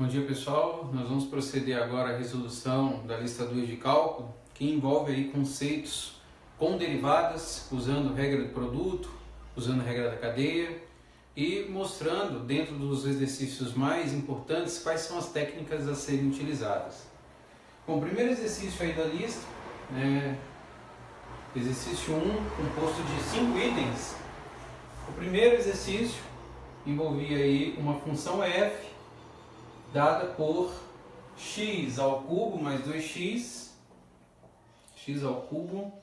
Bom dia pessoal, nós vamos proceder agora à resolução da lista 2 de cálculo, que envolve aí conceitos com derivadas, usando regra do produto, usando regra da cadeia e mostrando dentro dos exercícios mais importantes quais são as técnicas a serem utilizadas. Bom, o primeiro exercício aí da lista, exercício 1, composto de 5 itens. O primeiro exercício envolvia aí uma função f dada por x ao cubo mais 2x, x ao cubo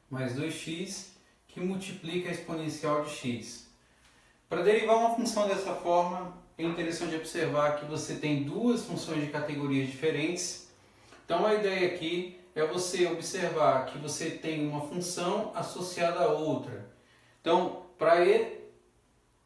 mais 2x, que multiplica a exponencial de x. Para derivar uma função dessa forma, é interessante observar que você tem duas funções de categorias diferentes. Então a ideia aqui é você observar que você tem uma função associada a outra. Então, para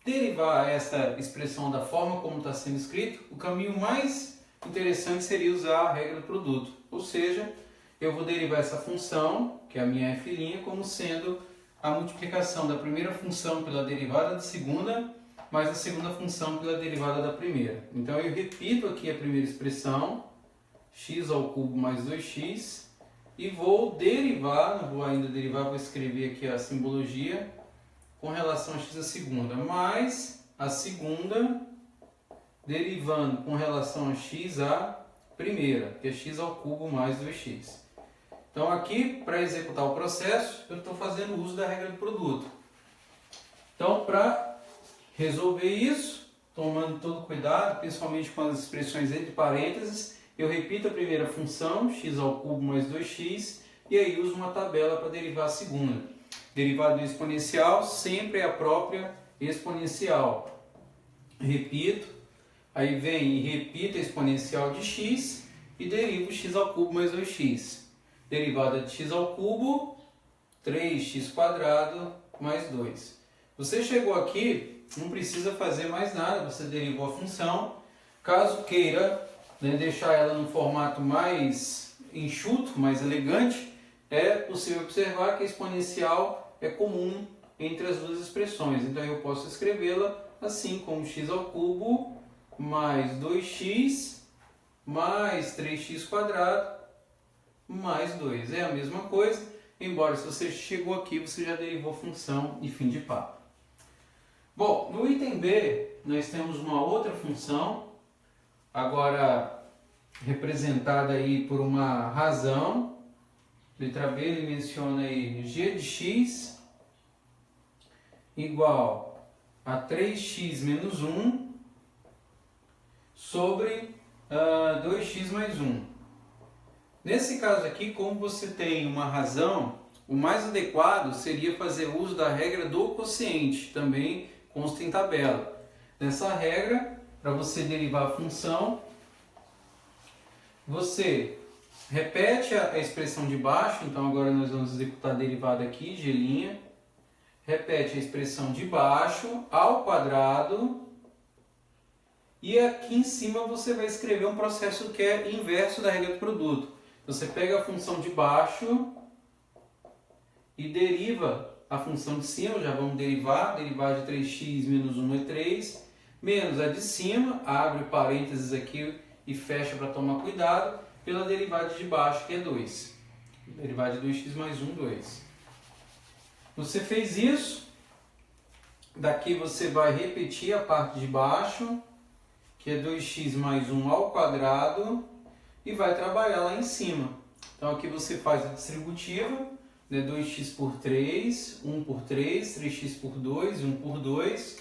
derivar essa expressão da forma como está sendo escrito, o caminho mais interessante seria usar a regra do produto. Ou seja, eu vou derivar essa função, que é a minha f', como sendo a multiplicação da primeira função pela derivada da segunda, mais a segunda função pela derivada da primeira. Então eu repito aqui a primeira expressão, x ao cubo mais 2x, e vou derivar, não vou ainda derivar, vou escrever aqui a simbologia, com relação a x a segunda, mais a segunda derivando com relação a x a primeira, que é x ao cubo mais 2x. Então aqui, para executar o processo, eu estou fazendo uso da regra do produto. Então, para resolver isso, tomando todo cuidado, principalmente com as expressões entre parênteses, eu repito a primeira função, x ao cubo mais 2x, e aí uso uma tabela para derivar a segunda. Derivada do exponencial sempre é a própria exponencial. Repito, aí vem e repito a exponencial de x e derivo x ao cubo mais 2x. Derivada de x ao cubo, 3x² mais 2. Você chegou aqui, não precisa fazer mais nada, você derivou a função. Caso queira deixar ela no formato mais enxuto, mais elegante, é possível observar que a exponencial é comum entre as duas expressões. Então eu posso escrevê-la assim como x ao cubo mais 2x mais 3x² mais 2. É a mesma coisa, embora se você chegou aqui, você já derivou a função e fim de papo. Bom, no item B, nós temos uma outra função, agora representada aí por uma razão. Letra B, ele menciona aí g de x igual a 3x menos 1 sobre 2x mais 1. Nesse caso aqui, como você tem uma razão, o mais adequado seria fazer uso da regra do quociente, também consta em tabela. Nessa regra, para você derivar a função, você repete a expressão de baixo, então agora nós vamos executar a derivada aqui, g'. Repete a expressão de baixo ao quadrado. E aqui em cima você vai escrever um processo que é inverso da regra do produto. Você pega a função de baixo e deriva a função de cima, já vamos derivar de 3x menos 1 é 3, menos a de cima, abre parênteses aqui e fecha para tomar cuidado, pela derivada de baixo, que é 2. Derivada de 2x mais 1, 2. Você fez isso, daqui você vai repetir a parte de baixo, que é 2x mais 1 ao quadrado, e vai trabalhar lá em cima. Então aqui você faz a distributiva, 2x por 3, 1 por 3, 3x por 2 e 1 por 2.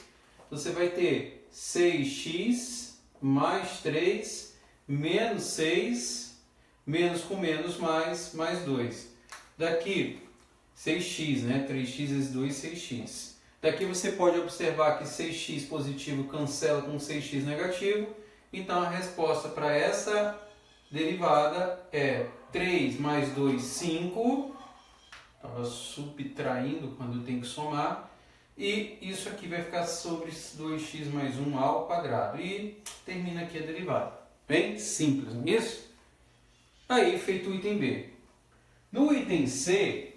Você vai ter 6x mais 3 menos 6, menos com menos mais 2. Daqui 6x, 3x vezes 2, 6x. Daqui você pode observar que 6x positivo cancela com 6x negativo. Então a resposta para essa derivada é 3 mais 2, 5. Estava subtraindo quando tem que somar. E isso aqui vai ficar sobre 2x mais 1 ao quadrado. E termina aqui a derivada. Bem simples, não é isso? Aí, feito o item B. No item C,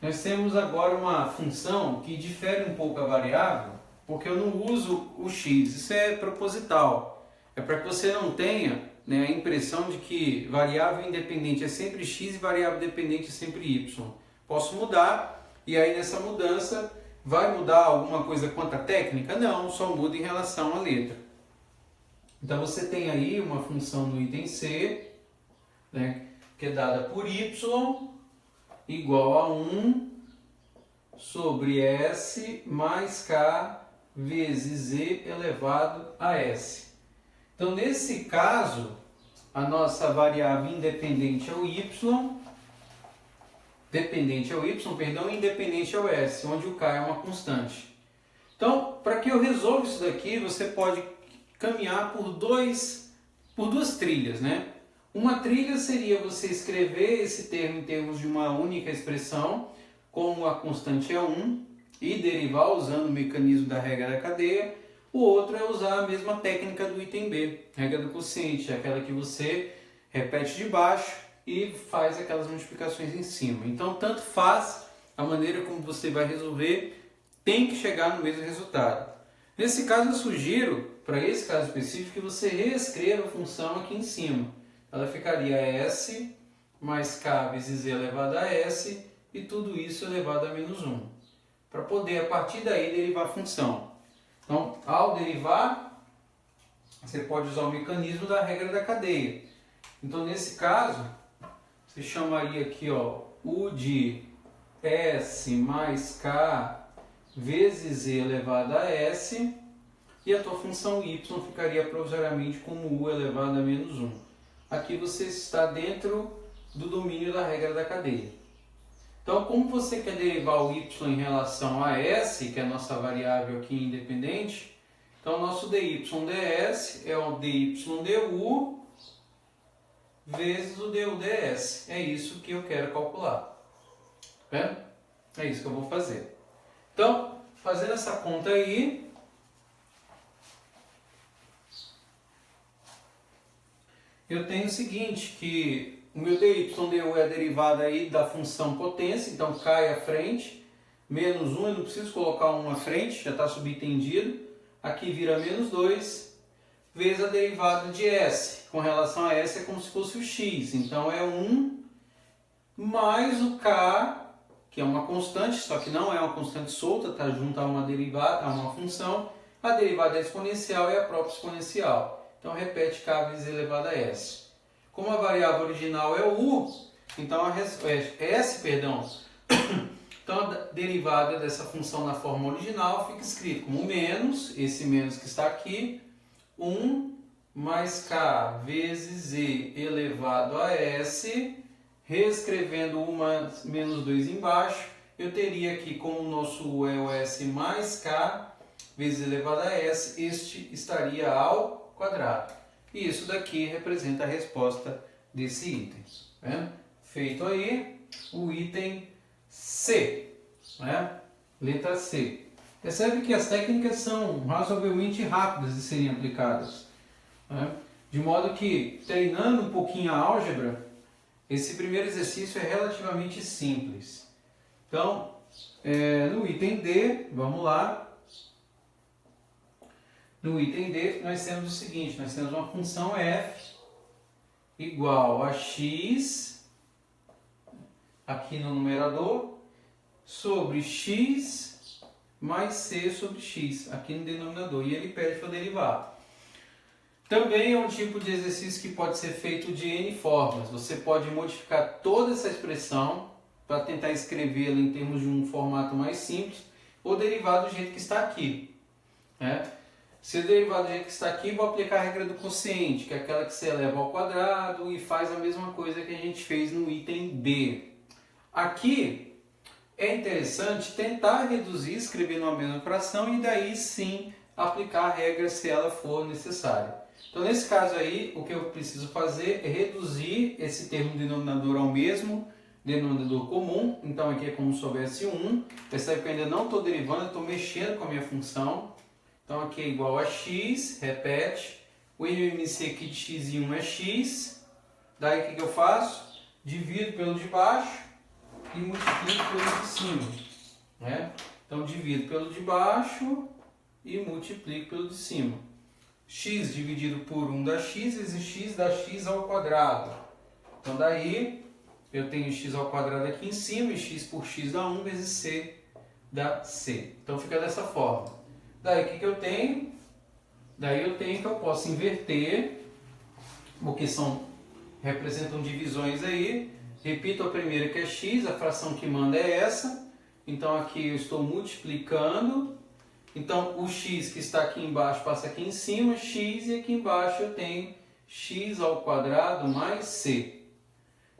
nós temos agora uma função que difere um pouco a variável, porque eu não uso o x. Isso é proposital. É para que você não tenha, né, a impressão de que variável independente é sempre x e variável dependente é sempre y. Posso mudar, e aí nessa mudança vai mudar alguma coisa quanto à técnica? Não, só muda em relação à letra. Então você tem aí uma função no item C, né, que é dada por y igual a 1 sobre s mais k vezes z elevado a s. Então nesse caso, a nossa variável independente é o y, independente é o s, onde o k é uma constante. Então, para que eu resolva isso daqui, você pode caminhar por duas trilhas, né? Uma trilha seria você escrever esse termo em termos de uma única expressão, como a constante é 1, e derivar usando o mecanismo da regra da cadeia. O outro é usar a mesma técnica do item B, regra do quociente, aquela que você repete de baixo e faz aquelas multiplicações em cima. Então, tanto faz a maneira como você vai resolver, tem que chegar no mesmo resultado. Nesse caso, eu sugiro, para esse caso específico, que você reescreva a função aqui em cima. Ela ficaria s mais k vezes z elevado a s e tudo isso elevado a menos 1. Para poder, a partir daí, derivar a função. Então, ao derivar, você pode usar o mecanismo da regra da cadeia. Então, nesse caso, você chamaria aqui, ó, u de s mais k vezes z elevado a s, e a tua função y ficaria provisoriamente como u elevado a menos 1. Aqui você está dentro do domínio da regra da cadeia. Então, como você quer derivar o y em relação a s, que é a nossa variável aqui independente, então nosso dy ds é o dy du vezes o du ds. É isso que eu quero calcular. Tá? É isso que eu vou fazer. Então, fazendo essa conta aí, eu tenho o seguinte, que o meu dy du é a derivada aí da função potência, então cai à frente, menos 1, eu não preciso colocar 1 à frente, já está subentendido, aqui vira menos 2, vezes a derivada de s, com relação a s é como se fosse o x, então é 1 mais o k, que é uma constante, só que não é uma constante solta, está junto a uma derivada, a uma função, a derivada exponencial é a própria exponencial. Então, repete k vezes elevado a s. Como a variável original é o u, então então a derivada dessa função na forma original fica escrito como menos, esse menos que está aqui, 1 mais k vezes z elevado a s, reescrevendo 1 menos 2 embaixo, eu teria aqui como o nosso u é o s mais k vezes elevado a s, este estaria ao quadrado. E isso daqui representa a resposta desse item. Né? Feito aí o item C. Né? Letra C. Percebe que as técnicas são razoavelmente rápidas de serem aplicadas. Né? De modo que, treinando um pouquinho a álgebra, esse primeiro exercício é relativamente simples. Então, no item D, vamos lá. No item D, nós temos o seguinte, nós temos uma função f igual a x, aqui no numerador, sobre x mais c sobre x, aqui no denominador, e ele pede para eu derivar. Também é um tipo de exercício que pode ser feito de N formas. Você pode modificar toda essa expressão para tentar escrevê-la em termos de um formato mais simples, ou derivar do jeito que está aqui. Né? Se eu derivar do jeito que está aqui, vou aplicar a regra do quociente, que é aquela que se eleva ao quadrado e faz a mesma coisa que a gente fez no item B. Aqui é interessante tentar reduzir escrevendo uma mesma fração e daí sim aplicar a regra se ela for necessária. Então nesse caso aí, o que eu preciso fazer é reduzir esse termo denominador ao mesmo denominador comum. Então aqui é como se houvesse 1. Percebe que eu ainda não estou derivando, eu estou mexendo com a minha função. Então aqui é igual a x, repete, o MMC aqui de x1 é x, daí o que eu faço? Divido pelo de baixo e multiplico pelo de cima. Né? Então divido pelo de baixo e multiplico pelo de cima. X dividido por 1 dá x, vezes x dá x ao quadrado. Então daí eu tenho x ao quadrado aqui em cima, e x por x dá 1, vezes c dá c. Então fica dessa forma. Daí o que eu tenho? Daí eu tenho que eu posso inverter, porque representam divisões aí. Repito a primeira que é x, a fração que manda é essa. Então aqui eu estou multiplicando. Então o x que está aqui embaixo passa aqui em cima, x, e aqui embaixo eu tenho x ao quadrado mais c.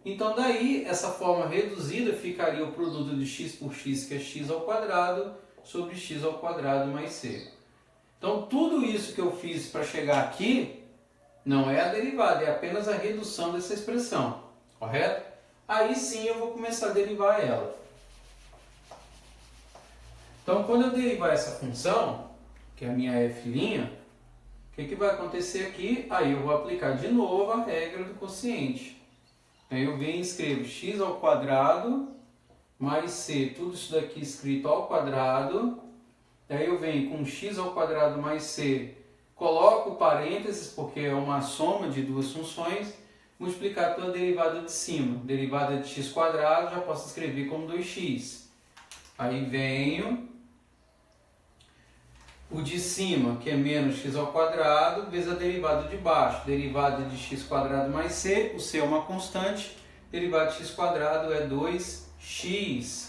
Então daí essa forma reduzida ficaria o produto de x por x, que é x ao quadrado, sobre x ao quadrado mais c. Então tudo isso que eu fiz para chegar aqui não é a derivada, é apenas a redução dessa expressão, correto? Aí sim eu vou começar a derivar ela. Então, quando eu derivar essa função, que é a minha f', o que vai acontecer aqui? Aí eu vou aplicar de novo a regra do quociente. Aí eu venho e escrevo x ao quadrado mais c, tudo isso daqui escrito ao quadrado. Aí eu venho com x ao quadrado mais c, coloco parênteses, porque é uma soma de duas funções, multiplicado pela derivada de cima. Derivada de x quadrado já posso escrever como 2x. Aí venho o de cima, que é menos x ao quadrado, vezes a derivada de baixo. Derivada de x quadrado mais c, o c é uma constante, derivada de x quadrado é 2x.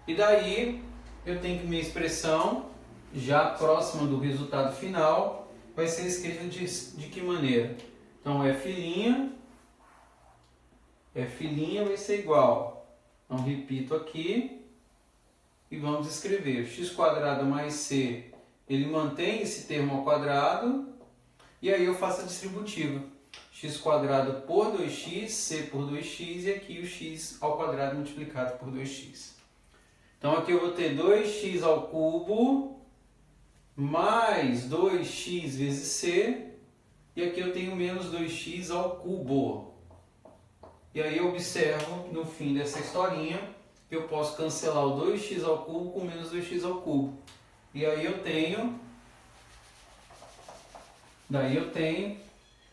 E daí eu tenho que minha expressão, já próxima do resultado final, vai ser escrita de que maneira? Então f' vai ser igual. Então repito aqui e vamos escrever x quadrado mais c. Ele mantém esse termo ao quadrado, e aí eu faço a distributiva. X quadrado por 2x, c por 2x, e aqui o x ao quadrado multiplicado por 2x. Então aqui eu vou ter 2x ao cubo, mais 2x vezes c, e aqui eu tenho menos 2x ao cubo. E aí eu observo, no fim dessa historinha, eu posso cancelar o 2x ao cubo com menos 2x ao cubo. E aí eu tenho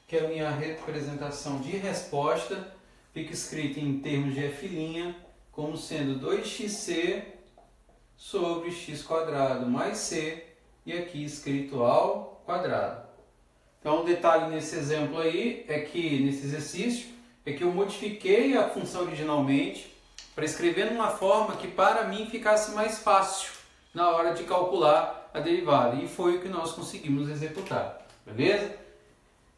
que a minha representação de resposta fica escrita em termos de f' como sendo 2xc sobre x quadrado mais c, e aqui escrito ao quadrado. Então, um detalhe nesse exemplo aí, nesse exercício, é que eu modifiquei a função originalmente para escrever numa forma que para mim ficasse mais fácil na hora de calcular a derivada. E foi o que nós conseguimos executar. Beleza?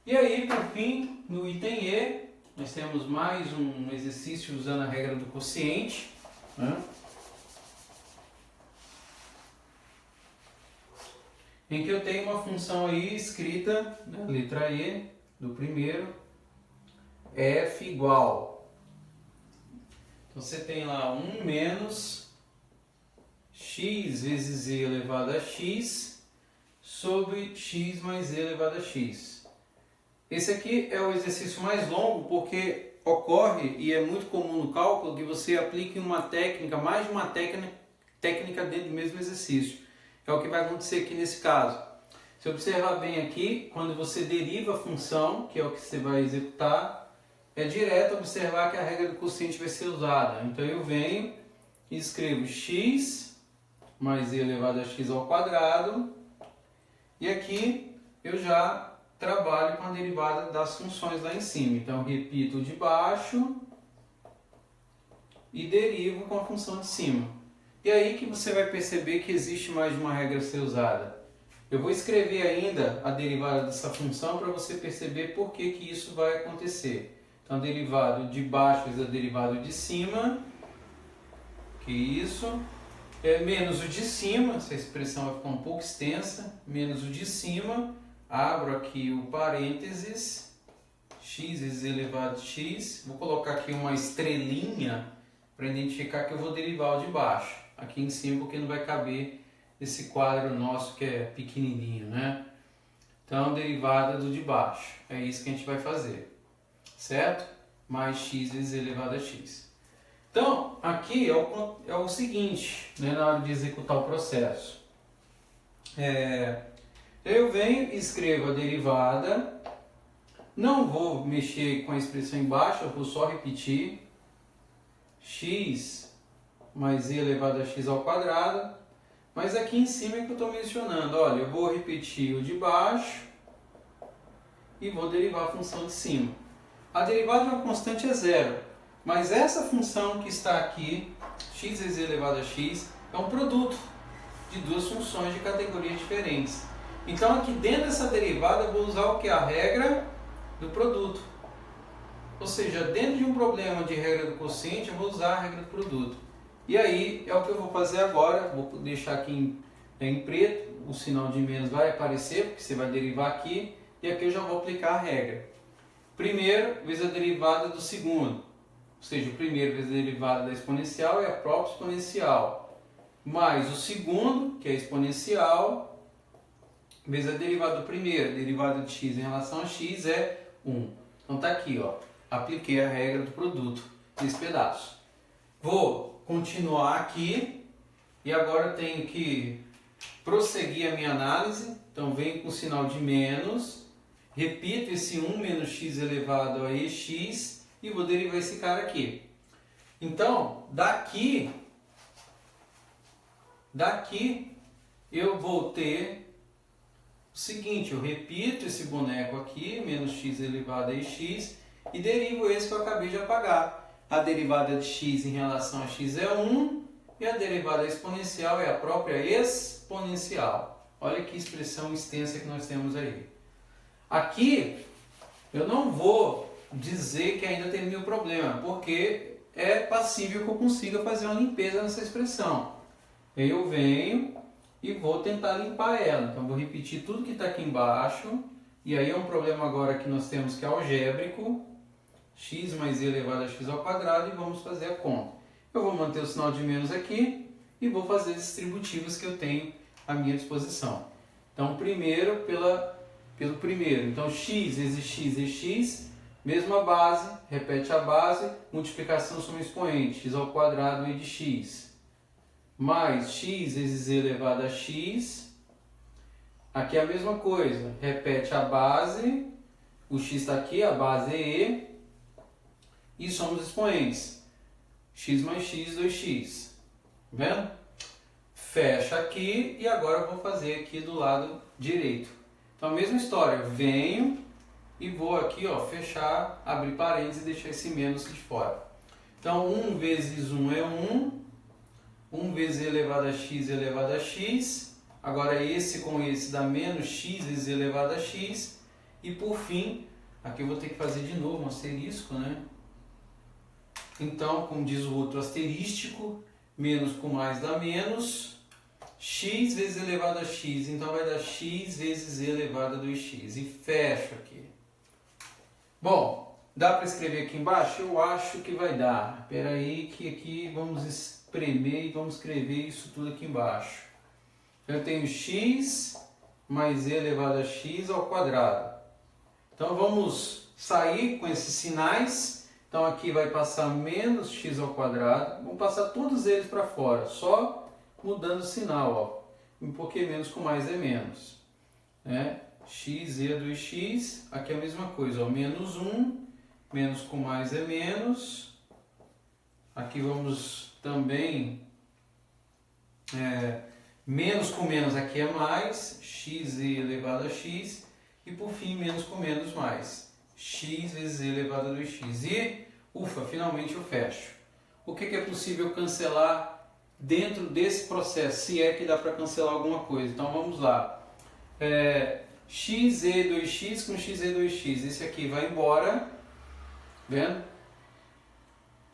E aí, por fim, no item E, nós temos mais um exercício usando a regra do quociente, né? Em que eu tenho uma função aí escrita, na letra E do primeiro, f igual. Então você tem lá 1 menos x vezes e elevado a x sobre x mais e elevado a x. Esse aqui é o exercício mais longo porque ocorre, e é muito comum no cálculo, que você aplique uma técnica, mais de uma técnica dentro do mesmo exercício. É o que vai acontecer aqui nesse caso. Se observar bem aqui, quando você deriva a função, que é o que você vai executar, é direto observar que a regra do quociente vai ser usada. Então eu venho e escrevo x mais e elevado a x ao quadrado, e aqui eu já trabalho com a derivada das funções lá em cima. Então repito o de baixo e derivo com a função de cima. E aí que você vai perceber que existe mais de uma regra a ser usada. Eu vou escrever ainda a derivada dessa função para você perceber por que isso vai acontecer. Então derivado de baixo vezes a derivada de cima, que isso, é menos o de cima, essa expressão vai ficar um pouco extensa, menos o de cima, abro aqui o parênteses, x vezes elevado a x, vou colocar aqui uma estrelinha para identificar que eu vou derivar o de baixo, aqui em cima porque não vai caber esse quadro nosso que é pequenininho, né? Então, derivada do de baixo, é isso que a gente vai fazer, certo? Mais x vezes elevado a x. Então, aqui é o seguinte, né, na hora de executar o processo. Eu venho e escrevo a derivada, não vou mexer com a expressão embaixo, eu vou só repetir x mais e elevado a x ao quadrado, mas aqui em cima é que eu estou mencionando, olha, eu vou repetir o de baixo e vou derivar a função de cima. A derivada de uma constante é zero, mas essa função que está aqui, x vezes e elevado a x, é um produto de duas funções de categorias diferentes. Então aqui dentro dessa derivada eu vou usar o que? A regra do produto. Ou seja, dentro de um problema de regra do quociente eu vou usar a regra do produto. E aí é o que eu vou fazer agora, vou deixar aqui em preto, o sinal de menos vai aparecer, porque você vai derivar aqui, e aqui eu já vou aplicar a regra. Primeiro vezes a derivada do segundo, ou seja, o primeiro vezes a derivada da exponencial é a própria exponencial, mais o segundo, que é a exponencial, vezes a derivada do primeiro, a derivada de x em relação a x é 1. Então está aqui, ó, apliquei a regra do produto nesse pedaço. Vou continuar aqui e agora eu tenho que prosseguir a minha análise. Então venho com o sinal de menos, repito esse 1 menos x elevado a ex e vou derivar esse cara aqui. Então daqui eu vou ter o seguinte, eu repito esse boneco aqui, menos x elevado a ex, e derivo esse que eu acabei de apagar. A derivada de x em relação a x é 1, e a derivada exponencial é a própria exponencial. Olha que expressão extensa que nós temos aí. Aqui, eu não vou dizer que ainda terminei o problema, porque é passível que eu consiga fazer uma limpeza nessa expressão. Eu venho e vou tentar limpar ela. Então, vou repetir tudo que está aqui embaixo. E aí é um problema agora que nós temos que é algébrico. X mais e elevado a x ao quadrado e vamos fazer a conta. Eu vou manter o sinal de menos aqui e vou fazer as distributivas que eu tenho à minha disposição. Então, primeiro pelo primeiro. Então, x vezes x, mesma base, repete a base, multiplicação sobre o expoente, x ao quadrado e de x. Mais x vezes e elevado a x. Aqui é a mesma coisa, repete a base, o x está aqui, a base é e, e somos expoentes. X mais x, 2x. Vendo? Fecha aqui e agora eu vou fazer aqui do lado direito. Então, a mesma história. Venho e vou aqui, ó, fechar, abrir parênteses e deixar esse menos de fora. Então, 1 vezes 1 é 1. 1 vezes e elevado a x elevado a x. Agora, esse com esse dá menos x vezes e elevado a x. E, por fim, aqui eu vou ter que fazer de novo um asterisco, né? Então, como diz o outro asterístico, menos com mais dá menos, x vezes elevado a x, então vai dar x vezes e elevado a 2x, e fecho aqui. Bom, dá para escrever aqui embaixo? Eu acho que vai dar. Espera aí que aqui vamos espremer e vamos escrever isso tudo aqui embaixo. Eu tenho x mais e elevado a x ao quadrado. Então vamos sair com esses sinais. Então aqui vai passar menos x ao quadrado, vamos passar todos eles para fora, só mudando o sinal, ó, porque menos com mais é menos. Né? X e 2x, aqui é a mesma coisa, ó, menos 1, menos com mais é menos. Aqui vamos também, menos com menos aqui é mais, x e elevado a x, e por fim menos com menos mais. X vezes e elevado a 2x. E, ufa, finalmente eu fecho. O que é possível cancelar dentro desse processo? Se é que dá para cancelar alguma coisa. Então vamos lá. X e 2x com x e 2x. Esse aqui vai embora. Vendo?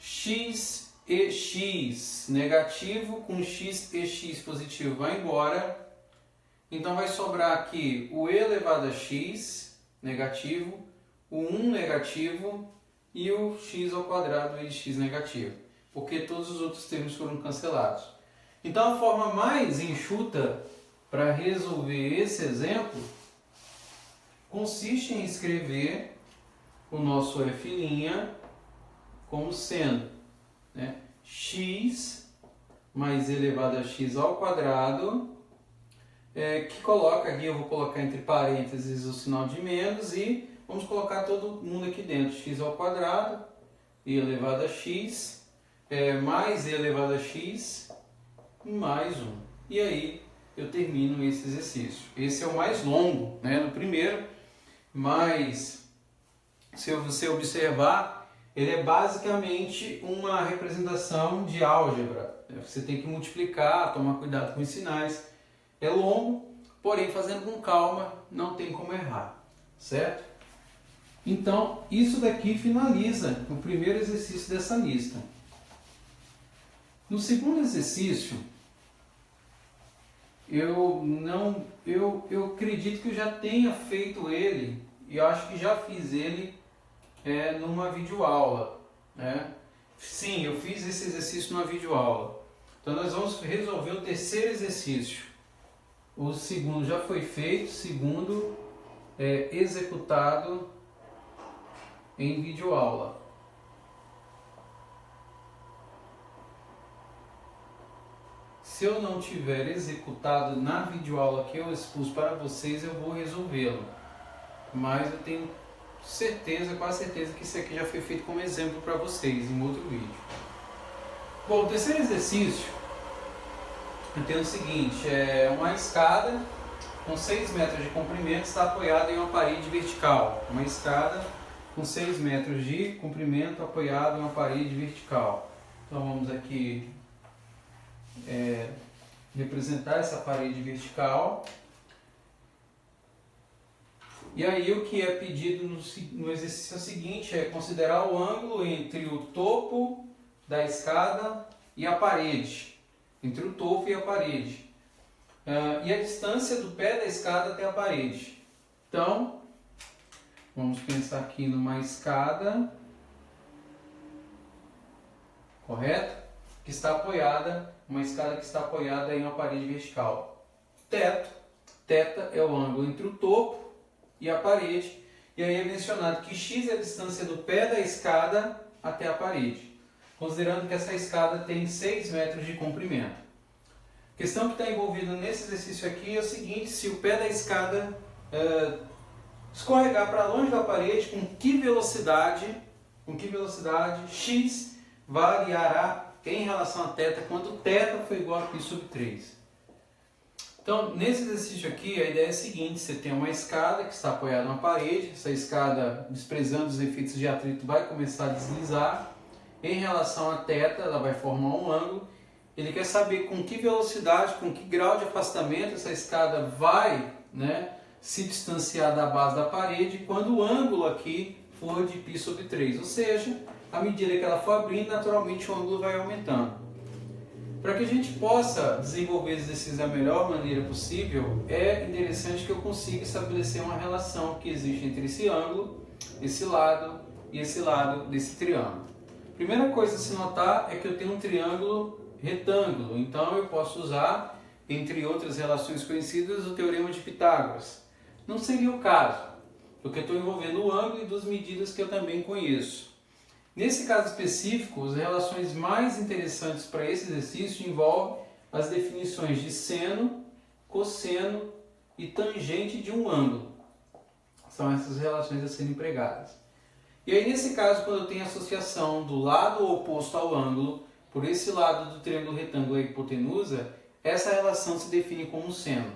X e x negativo com x e x positivo vai embora. Então vai sobrar aqui o e elevado a x negativo, o 1 negativo e o x ao quadrado e de x negativo, porque todos os outros termos foram cancelados. Então a forma mais enxuta para resolver esse exemplo consiste em escrever o nosso f' como sendo, né, x mais elevado a x ao quadrado que coloca aqui, eu vou colocar entre parênteses o sinal de menos e vamos colocar todo mundo aqui dentro. X ao quadrado, e elevado a x, mais e elevado a x, mais 1. E aí eu termino esse exercício. Esse é o mais longo, né, no primeiro, mas se você observar, ele é basicamente uma representação de álgebra. Você tem que multiplicar, tomar cuidado com os sinais. É longo, porém fazendo com calma, não tem como errar, certo? Então, isso daqui finaliza o primeiro exercício dessa lista. No segundo exercício, eu acredito que eu já tenha feito ele, e eu acho que já fiz ele numa videoaula, né? Sim, eu fiz esse exercício numa videoaula. Então nós vamos resolver o terceiro exercício. O segundo já foi feito, o segundo é executado em videoaula. Se eu não tiver executado na videoaula que eu expus para vocês, eu vou resolvê-lo. Mas eu tenho certeza, quase certeza, que isso aqui já foi feito como exemplo para vocês em outro vídeo. Bom, o terceiro exercício, eu tenho o seguinte, é uma escada com 6 metros de comprimento, está apoiada em uma parede vertical. Uma escada com 6 metros de comprimento apoiada em uma parede vertical. Então vamos aqui representar essa parede vertical. E aí o que é pedido no exercício seguinte é considerar o ângulo entre o topo da escada e a parede. Entre o topo e a parede. E a distância do pé da escada até a parede. Então, vamos pensar aqui numa escada, correto? Que está apoiada, uma escada que está apoiada em uma parede vertical. Θ é o ângulo entre o topo e a parede, e aí é mencionado que x é a distância do pé da escada até a parede, considerando que essa escada tem 6 metros de comprimento. A questão que está envolvida nesse exercício aqui é o seguinte: se o pé da escada escorregar para longe da parede, com que velocidade x variará em relação a θ, quando θ for igual a π sobre 3. Então, nesse exercício aqui, a ideia é a seguinte: você tem uma escada que está apoiada na parede, essa escada, desprezando os efeitos de atrito, vai começar a deslizar. Em relação a θ, ela vai formar um ângulo. Ele quer saber com que velocidade, com que grau de afastamento essa escada vai, se distanciar da base da parede quando o ângulo aqui for de π sobre 3. Ou seja, à medida que ela for abrindo, naturalmente o ângulo vai aumentando. Para que a gente possa desenvolver esse exercício da melhor maneira possível, é interessante que eu consiga estabelecer uma relação que existe entre esse ângulo, esse lado e esse lado desse triângulo. Primeira coisa a se notar é que eu tenho um triângulo retângulo, então eu posso usar, entre outras relações conhecidas, o teorema de Pitágoras. Não seria o caso, porque eu estou envolvendo o ângulo e duas medidas que eu também conheço. Nesse caso específico, as relações mais interessantes para esse exercício envolvem as definições de seno, cosseno e tangente de um ângulo. São essas relações a serem empregadas. E aí, nesse caso, quando eu tenho associação do lado oposto ao ângulo, por esse lado do triângulo retângulo a hipotenusa, essa relação se define como seno.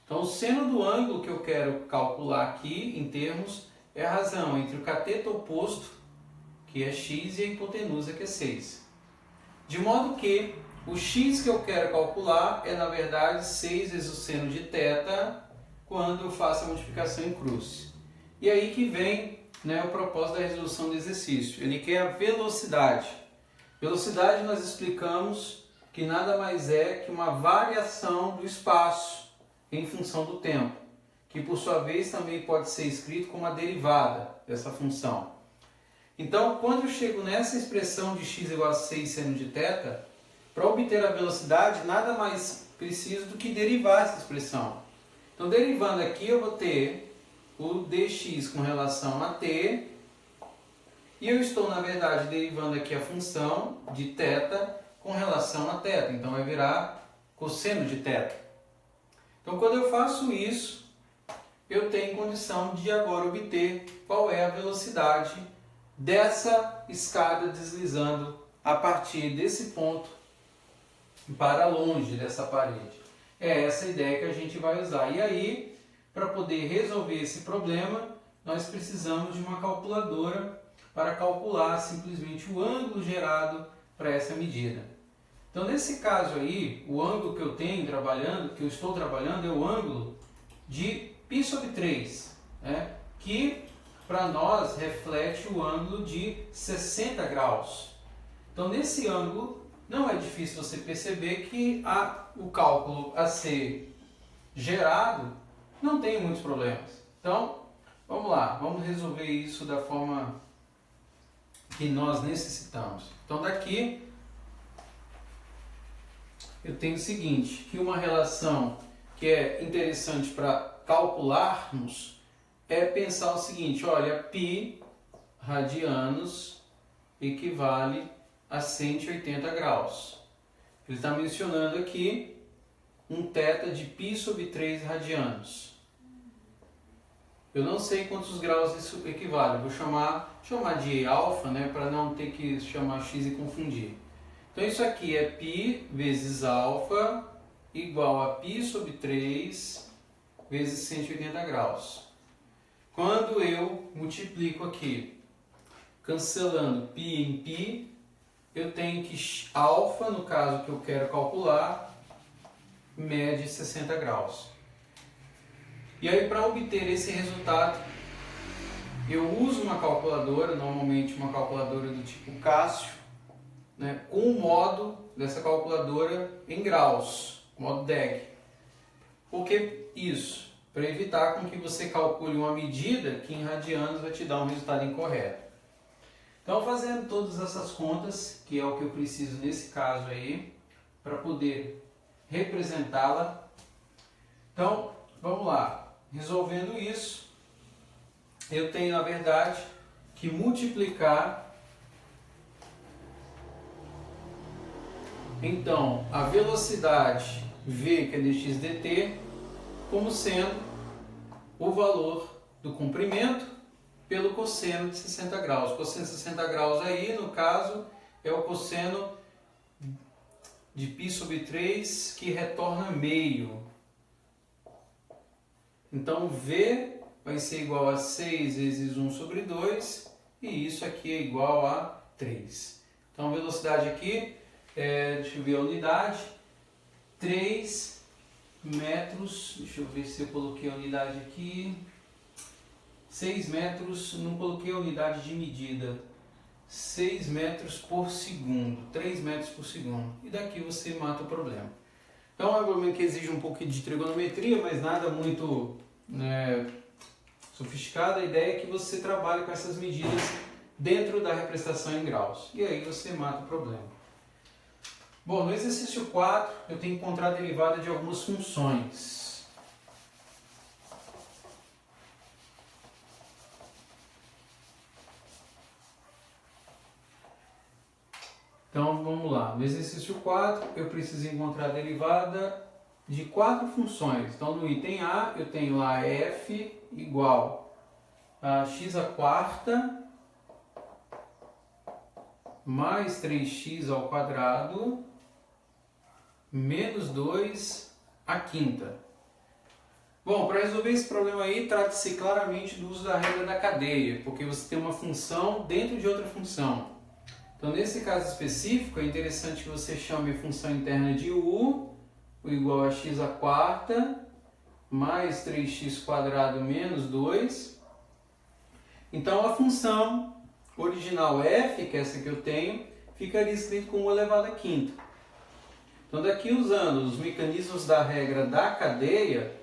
Então, o seno do ângulo que eu quero calcular aqui, em termos, é a razão entre o cateto oposto, que é x, e a hipotenusa, que é 6. De modo que o x que eu quero calcular é, na verdade, 6 vezes o seno de θ, quando eu faço a multiplicação em cruz. E aí que vem o propósito da resolução do exercício. Ele quer a velocidade. Velocidade nós explicamos que nada mais é que uma variação do espaço em função do tempo, que por sua vez também pode ser escrito como a derivada dessa função. Então, quando eu chego nessa expressão de x igual a 6 seno de θ, para obter a velocidade, nada mais preciso do que derivar essa expressão. Então, derivando aqui, eu vou ter o dx com relação a t, e eu estou, na verdade, derivando aqui a função de θ com relação a θ. Então, vai virar cosseno de θ. Então, quando eu faço isso, eu tenho condição de agora obter qual é a velocidade dessa escada deslizando a partir desse ponto para longe dessa parede. É essa a ideia que a gente vai usar. E aí, para poder resolver esse problema, nós precisamos de uma calculadora para calcular simplesmente o ângulo gerado para essa medida. Então, nesse caso aí, o ângulo que eu estou trabalhando é o ângulo de π/3, né? Que para nós reflete o ângulo de 60 graus. Então, nesse ângulo, não é difícil você perceber que o cálculo a ser gerado não tem muitos problemas. Então, vamos lá, vamos resolver isso da forma que nós necessitamos. Então, daqui eu tenho o seguinte, que uma relação que é interessante para calcularmos é pensar o seguinte, olha, π radianos equivale a 180 graus. Ele está mencionando aqui um θ de π/3 radianos. Eu não sei quantos graus isso equivale, vou chamar de alfa, né, para não ter que chamar x e confundir. Então isso aqui é π vezes alfa igual a π/3 vezes 180 graus. Quando eu multiplico aqui, cancelando π em π, eu tenho que alfa, no caso que eu quero calcular, mede 60 graus. E aí, para obter esse resultado, eu uso uma calculadora, normalmente uma calculadora do tipo Cássio, né, com o modo dessa calculadora em graus, modo DEG. Por que isso? Para evitar com que você calcule uma medida que em radianos vai te dar um resultado incorreto. Então, fazendo todas essas contas, que é o que eu preciso nesse caso aí, para poder representá-la. Então, vamos lá. Resolvendo isso, eu tenho, na verdade, que multiplicar, então, a velocidade v, que é dx dt, como sendo o valor do comprimento pelo cosseno de 60 graus. O cosseno de 60 graus aí, no caso, é o cosseno de π/3 que retorna meio. Então, V vai ser igual a 6 vezes 1/2 e isso aqui é igual a 3. Então, a velocidade aqui, deixa eu ver a unidade, 3 metros, deixa eu ver se eu coloquei a unidade aqui, 6 metros, não coloquei a unidade de medida, 6 metros por segundo, 3 metros por segundo. E daqui você mata o problema. Então é um problema que exige um pouquinho de trigonometria, mas nada muito sofisticado. A ideia é que você trabalhe com essas medidas dentro da representação em graus. E aí você mata o problema. Bom, no exercício 4 eu tenho que encontrar a derivada de algumas funções. Então vamos lá, no exercício 4 eu preciso encontrar a derivada de 4 funções. Então no item A eu tenho lá f igual a x² mais 3x ao quadrado menos 2 à quinta. Bom, para resolver esse problema aí, trata-se claramente do uso da regra da cadeia, porque você tem uma função dentro de outra função. Então, nesse caso específico, é interessante que você chame a função interna de u, igual a x² mais 3x² menos 2. Então, a função original f, que é essa que eu tenho, ficaria escrito como elevado à quinta. Então, daqui usando os mecanismos da regra da cadeia,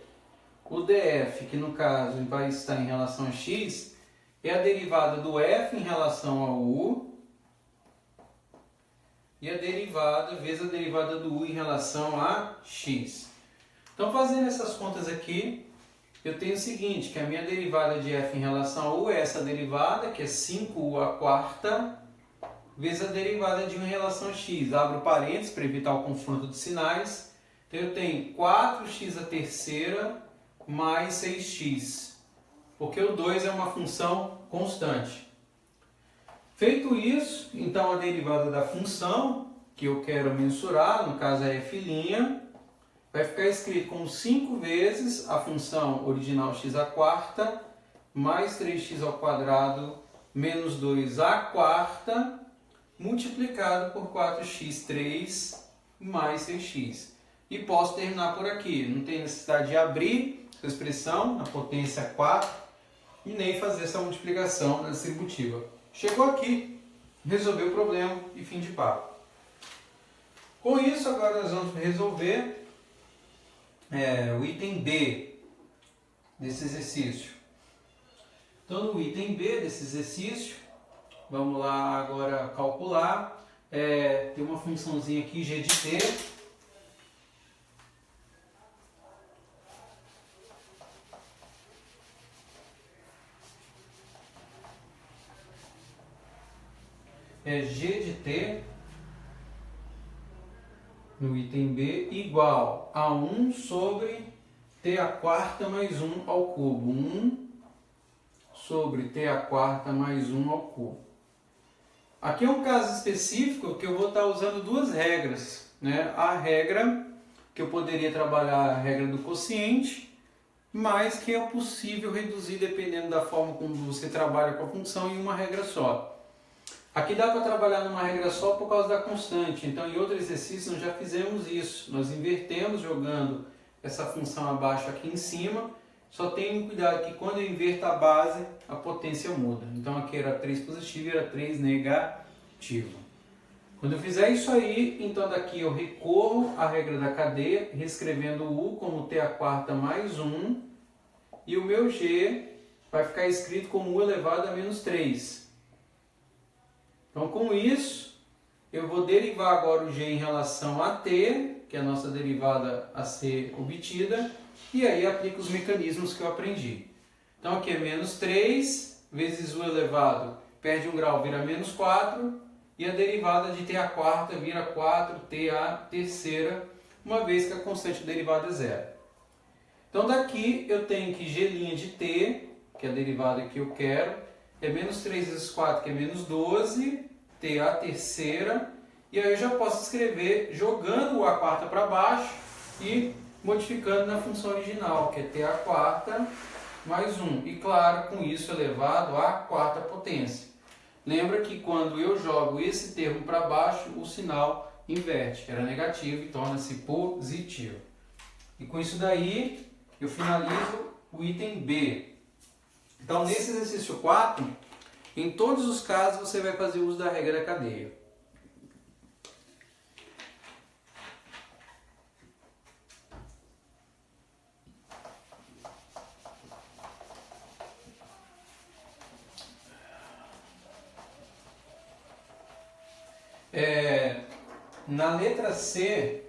o df, que no caso vai estar em relação a x, é a derivada do f em relação ao u, e a derivada vezes a derivada do u em relação a x. Então, fazendo essas contas aqui, eu tenho o seguinte, que a minha derivada de f em relação a u é essa derivada, que é 5u², vezes a derivada de u em relação a x. Abro parênteses para evitar o confronto de sinais. Então eu tenho 4x à terceira mais 6x, porque o 2 é uma função constante. Feito isso, então a derivada da função que eu quero mensurar, no caso é f', vai ficar escrito como 5 vezes a função original x à quarta mais 3x ao quadrado menos 2 à quarta multiplicado por 4x3 mais 6x. E posso terminar por aqui. Não tem necessidade de abrir essa expressão na potência 4 e nem fazer essa multiplicação na distributiva. Chegou aqui, resolveu o problema e fim de papo. Com isso, agora nós vamos resolver o item B desse exercício. Então, no item B desse exercício, vamos lá agora calcular. Tem uma funçãozinha aqui, g de t. G de t no item B igual a 1 sobre t à quarta mais 1 ao cubo. 1 sobre t à quarta mais 1 ao cubo. Aqui é um caso específico que eu vou estar usando duas regras, né? A regra que eu poderia trabalhar, a regra do quociente, mas que é possível reduzir dependendo da forma como você trabalha com a função em uma regra só. Aqui dá para trabalhar numa regra só por causa da constante, então em outro exercício nós já fizemos isso. Nós invertemos jogando essa função abaixo aqui em cima, só tenham cuidado que quando eu inverto a base, a potência muda. Então aqui era 3 positivo e era 3 negativo. Quando eu fizer isso aí, então daqui eu recorro à regra da cadeia, reescrevendo o U como t à quarta mais 1, e o meu G vai ficar escrito como U elevado a menos 3. Então, com isso, eu vou derivar agora o g em relação a t, que é a nossa derivada a ser obtida, e aí aplico os mecanismos que eu aprendi. Então, aqui é menos 3 vezes u elevado, perde 1 grau, vira menos 4, e a derivada de t à quarta vira 4t à terceira, uma vez que a constante derivada é zero. Então, daqui eu tenho que g' de t, que é a derivada que eu quero, é menos 3 vezes 4, que é menos 12, t à terceira, e aí eu já posso escrever jogando o à quarta para baixo e modificando na função original, que é t à quarta mais 1. E claro, com isso elevado à quarta potência. Lembra que quando eu jogo esse termo para baixo, o sinal inverte, era negativo e torna-se positivo. E com isso daí, eu finalizo o item B. Então, nesse exercício 4, em todos os casos você vai fazer uso da regra da cadeia. Na letra C,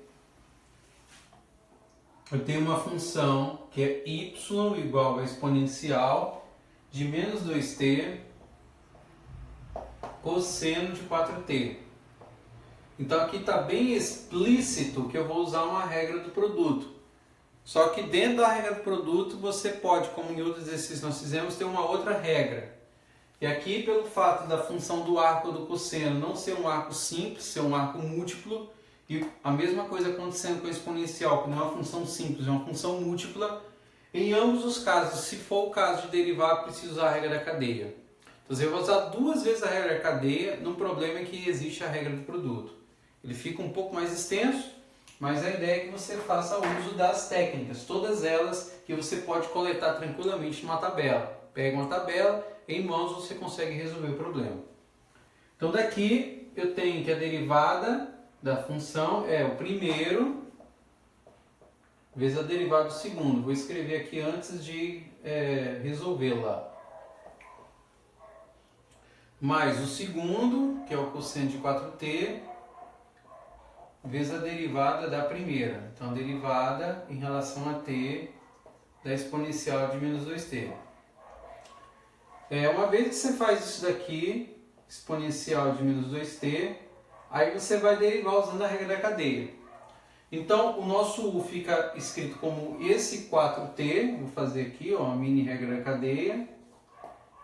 eu tenho uma função que é y igual a exponencial de menos 2t cosseno de 4t. Então aqui está bem explícito que eu vou usar uma regra do produto. Só que dentro da regra do produto você pode, como em outros exercícios nós fizemos, ter uma outra regra. E aqui, pelo fato da função do arco do cosseno não ser um arco simples, ser um arco múltiplo, e a mesma coisa acontecendo com a exponencial, que não é uma função simples, é uma função múltipla, em ambos os casos, se for o caso de derivar, preciso usar a regra da cadeia. Então eu vou usar duas vezes a regra da cadeia, no problema é que existe a regra do produto. Ele fica um pouco mais extenso, mas a ideia é que você faça uso das técnicas, todas elas que você pode coletar tranquilamente numa tabela. Pega uma tabela, em mãos você consegue resolver o problema. Então daqui eu tenho que a derivada da função é o primeiro vezes a derivada do segundo. Vou escrever aqui antes de resolvê-la. Mais o segundo, que é o cosseno de 4t, vezes a derivada da primeira. Então, a derivada em relação a t da exponencial de menos 2t. Uma vez que você faz isso daqui, exponencial de menos 2t, aí você vai derivar usando a regra da cadeia. Então, o nosso U fica escrito como esse 4t, vou fazer aqui, ó, a mini regra da cadeia.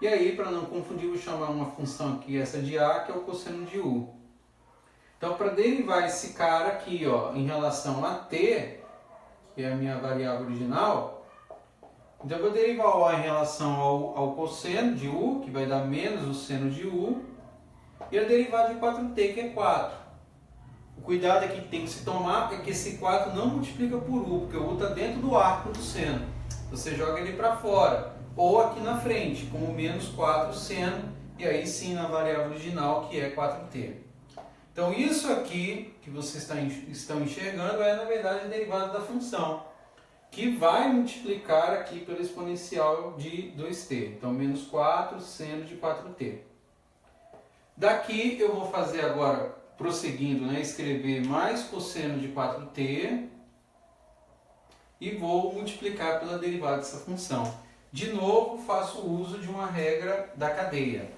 E aí, para não confundir, vou chamar uma função aqui, essa de A, que é o cosseno de U. Então, para derivar esse cara aqui, ó, em relação a t, que é a minha variável original, então eu vou derivar o A em relação ao cosseno de U, que vai dar menos o seno de U, e a derivada de 4t, que é 4. O cuidado aqui que tem que se tomar é que esse 4 não multiplica por U, porque o U está dentro do arco do seno. Você joga ele para fora, ou aqui na frente, como menos 4 seno, e aí sim na variável original, que é 4t. Então isso aqui que vocês estão enxergando é na verdade a derivada da função, que vai multiplicar aqui pelo exponencial de 2t. Então menos 4 seno de 4t. Daqui eu vou fazer agora, prosseguindo, né, escrever mais cosseno de 4t e vou multiplicar pela derivada dessa função. De novo, faço uso de uma regra da cadeia.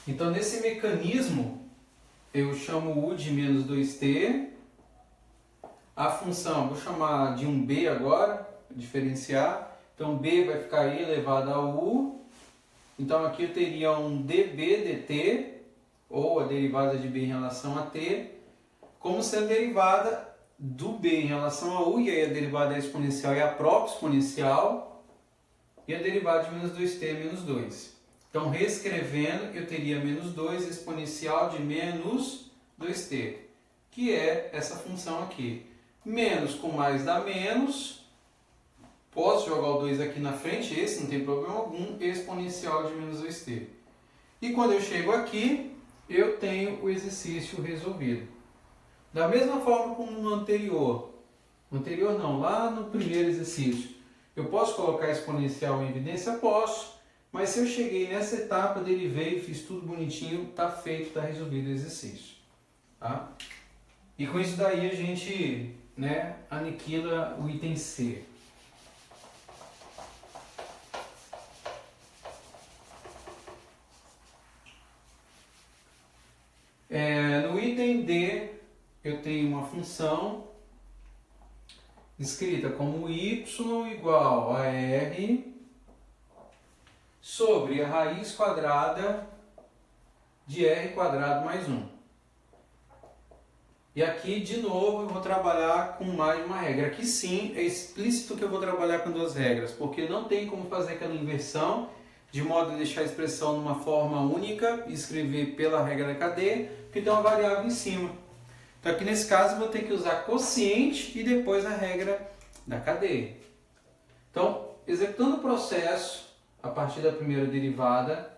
Então, nesse mecanismo, eu chamo U de menos 2t. A função, vou chamar de um b agora, diferenciar. Então, b vai ficar e elevado a u. Então, aqui eu teria um db dt, ou a derivada de b em relação a t, como sendo derivada do b em relação a u, e aí a derivada exponencial é a própria exponencial, e a derivada de menos 2t é menos 2. Então, reescrevendo, eu teria menos 2 exponencial de menos 2t, que é essa função aqui. Menos com mais dá menos, posso jogar o 2 aqui na frente, esse não tem problema algum, exponencial de menos 2t. E quando eu chego aqui, eu tenho o exercício resolvido. Da mesma forma como no anterior, lá no primeiro exercício, eu posso colocar exponencial em evidência? Posso, mas se eu cheguei nessa etapa, derivei, fiz tudo bonitinho, está feito, está resolvido o exercício. Tá? E com isso daí a gente, né, aniquila o item C. No item D, eu tenho uma função escrita como y igual a r sobre a raiz quadrada de r quadrado mais 1. E aqui, de novo, eu vou trabalhar com mais uma regra. Aqui sim, é explícito que eu vou trabalhar com duas regras, porque não tem como fazer aquela inversão, de modo a deixar a expressão numa forma única e escrever pela regra da cadeia, porque tem uma variável em cima. Então aqui nesse caso eu vou ter que usar quociente e depois a regra da cadeia. Então, executando o processo a partir da primeira derivada,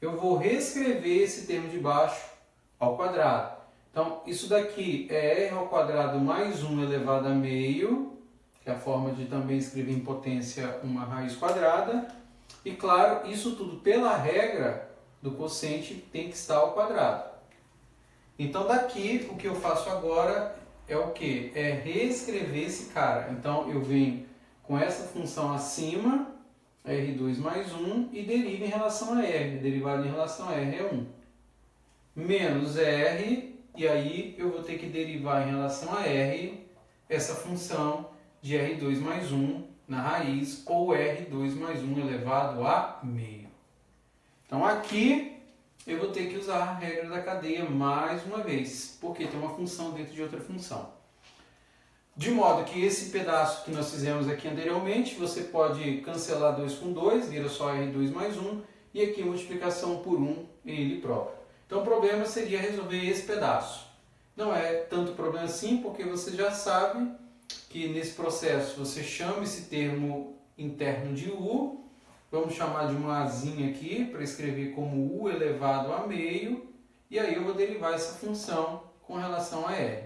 eu vou reescrever esse termo de baixo ao quadrado. Então, isso daqui é r ao quadrado mais 1 elevado a meio, que é a forma de também escrever em potência uma raiz quadrada. E claro, isso tudo pela regra do quociente tem que estar ao quadrado. Então daqui o que eu faço agora é o que? É reescrever esse cara. Então eu venho com essa função acima, r2 mais 1, e derivo em relação a r. Derivado em relação a r é 1. Menos r, e aí eu vou ter que derivar em relação a r essa função de r2 mais 1 na raiz, ou r2 mais 1 elevado a meio. Então aqui eu vou ter que usar a regra da cadeia mais uma vez, porque tem uma função dentro de outra função. De modo que esse pedaço que nós fizemos aqui anteriormente, você pode cancelar 2 com 2, vira só r2 mais 1, e aqui a multiplicação por 1 ele próprio. Então o problema seria resolver esse pedaço. Não é tanto problema assim, porque você já sabe que nesse processo você chama esse termo interno de u, vamos chamar de uma azinha aqui, para escrever como u elevado a meio, e aí eu vou derivar essa função com relação a r.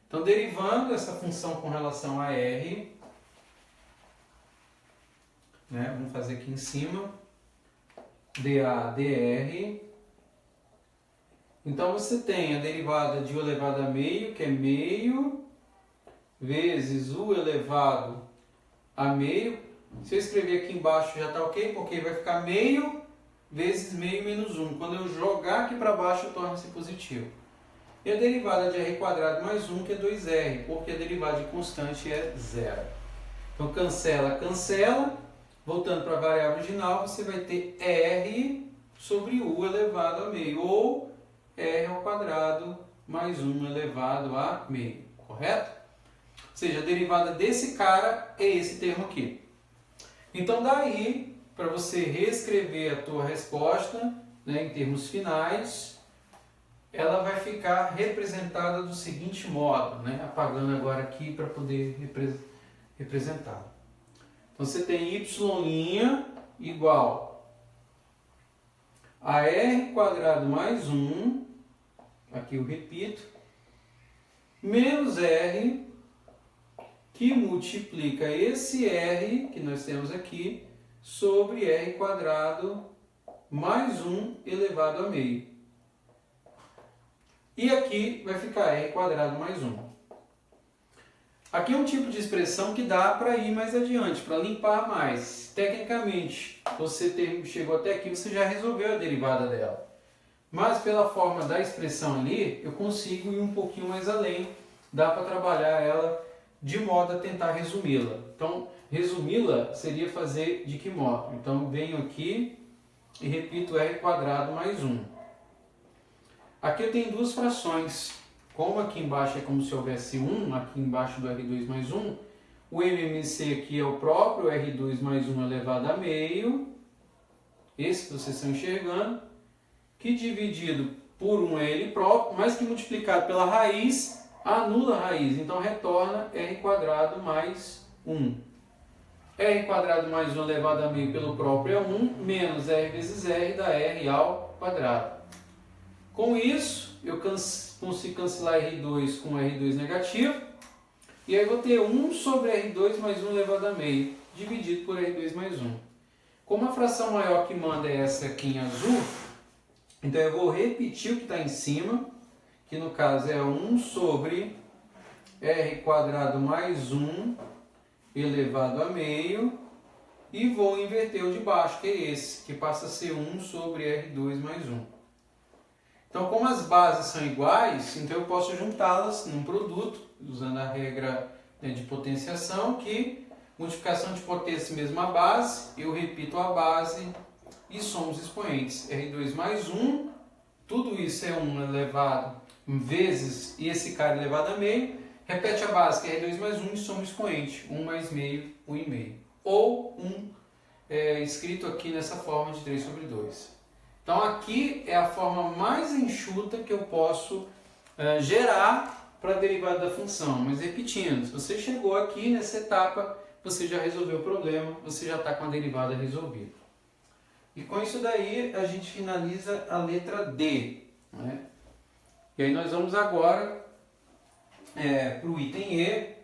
Então, derivando essa função com relação a r, né, vamos fazer aqui em cima, dA dr. Então, você tem a derivada de u elevado a meio, que é meio, vezes u elevado a meio. Se eu escrever aqui embaixo já está ok, porque vai ficar meio vezes meio menos 1. Quando eu jogar aqui para baixo, torna-se positivo. E a derivada de r quadrado mais 1, que é 2r, porque a derivada de constante é zero. Então cancela, cancela. Voltando para a variável original, você vai ter r sobre u elevado a meio, ou r ao quadrado mais 1 elevado a meio, correto? Ou seja, a derivada desse cara é esse termo aqui. Então daí, para você reescrever a tua resposta, né, em termos finais, ela vai ficar representada do seguinte modo, né, apagando agora aqui para poder representar. Então você tem y' igual a r quadrado mais 1, aqui eu repito, menos r, que multiplica esse r que nós temos aqui sobre r quadrado mais 1 elevado a meio. E aqui vai ficar r quadrado mais 1. Aqui é um tipo de expressão que dá para ir mais adiante, para limpar mais. Tecnicamente, você chegou até aqui, você já resolveu a derivada dela. Mas pela forma da expressão ali, eu consigo ir um pouquinho mais além. Dá para trabalhar ela de modo a tentar resumi-la. Então, resumi-la seria fazer de que modo? Então, venho aqui e repito r quadrado mais 1. Aqui eu tenho duas frações. Como aqui embaixo é como se houvesse 1, aqui embaixo do R2 mais 1, o MMC aqui é o próprio R2 mais 1 elevado a meio, esse que vocês estão enxergando, que dividido por 1 é ele próprio, mas que multiplicado pela raiz, anula a raiz, então retorna R quadrado mais 1. R quadrado mais 1 elevado a meio pelo próprio é 1, menos R vezes R dá R ao quadrado. Com isso, eu consigo cancelar R2 com R2 negativo, e aí vou ter 1 sobre R2 mais 1 elevado a meio, dividido por R2 mais 1. Como a fração maior que manda é essa aqui em azul, então eu vou repetir o que está em cima, que no caso é 1 sobre R quadrado mais 1 elevado a meio, e vou inverter o de baixo, que é esse, que passa a ser 1 sobre R2 mais 1. Então, como as bases são iguais, então eu posso juntá-las num produto, usando a regra, né, de potenciação, que multiplicação de potência mesma base, eu repito a base e somo os expoentes. R2 mais 1, tudo isso é 1 elevado vezes e esse cara elevado a meio, repete a base, que é R2 mais 1, e soma o expoente, 1 mais meio, 1,5. Ou 1 escrito aqui nessa forma de 3 sobre 2. Então aqui é a forma mais enxuta que eu posso gerar para a derivada da função. Mas repetindo, se você chegou aqui nessa etapa, você já resolveu o problema, você já está com a derivada resolvida. E com isso daí a gente finaliza a letra D, né? E aí nós vamos agora para o item E,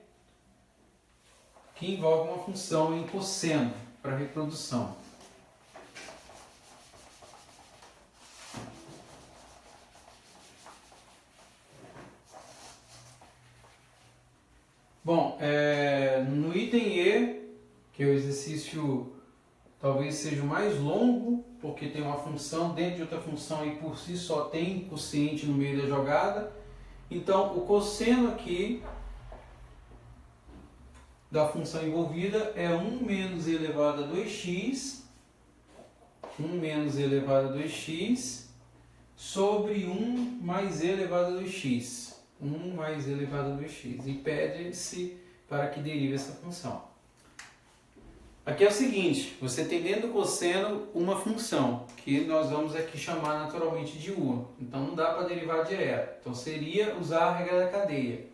que envolve uma função em cosseno para reprodução. Bom, no item E, que é o exercício talvez seja o mais longo, porque tem uma função dentro de outra função e por si só tem quociente no meio da jogada. Então, o cosseno aqui da função envolvida é 1 menos e elevado a 2x, 1 menos e elevado a 2x, sobre 1 mais e elevado a 2x. 1 mais e elevado a 2x. E pede-se para que derive essa função. Aqui é o seguinte, você tem dentro do cosseno uma função, que nós vamos aqui chamar naturalmente de u. Então não dá para derivar direto. Então seria usar a regra da cadeia.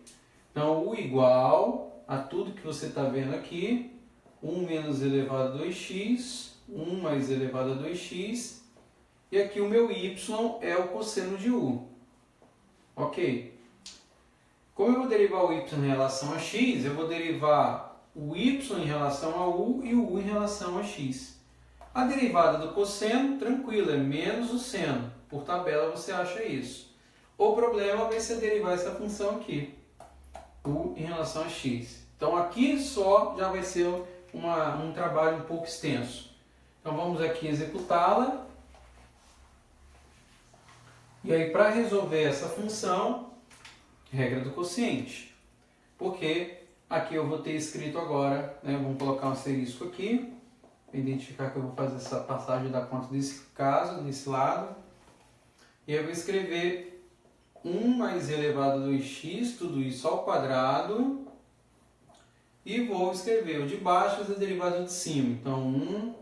Então u igual a tudo que você está vendo aqui, 1 menos e elevado a 2x, 1 mais e elevado a 2x, e aqui o meu y é o cosseno de u. Ok? Como eu vou derivar o y em relação a x, eu vou derivar o y em relação a u e o u em relação a x. A derivada do cosseno, tranquila, é menos o seno. Por tabela você acha isso. O problema vai ser derivar essa função aqui, u em relação a x. Então aqui só já vai ser um trabalho um pouco extenso. Então vamos aqui executá-la. E aí para resolver essa função, regra do quociente. Porque aqui eu vou ter escrito agora, né, vamos colocar um asterisco aqui, para identificar que eu vou fazer essa passagem da conta desse caso, desse lado. E eu vou escrever 1 mais e elevado a 2x, tudo isso ao quadrado. E vou escrever o de baixo e a derivada de cima. Então, 1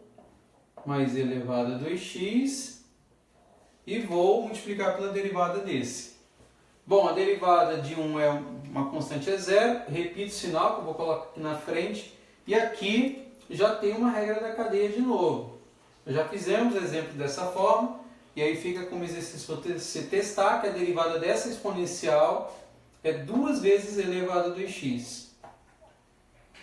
mais e elevado a 2x. E vou multiplicar pela derivada desse. Bom, a derivada de 1 é uma constante, é zero. Repito o sinal que eu vou colocar aqui na frente. E aqui já tem uma regra da cadeia de novo. Já fizemos exemplo dessa forma. E aí fica como exercício para você testar que a derivada dessa exponencial é 2 vezes elevado a 2x.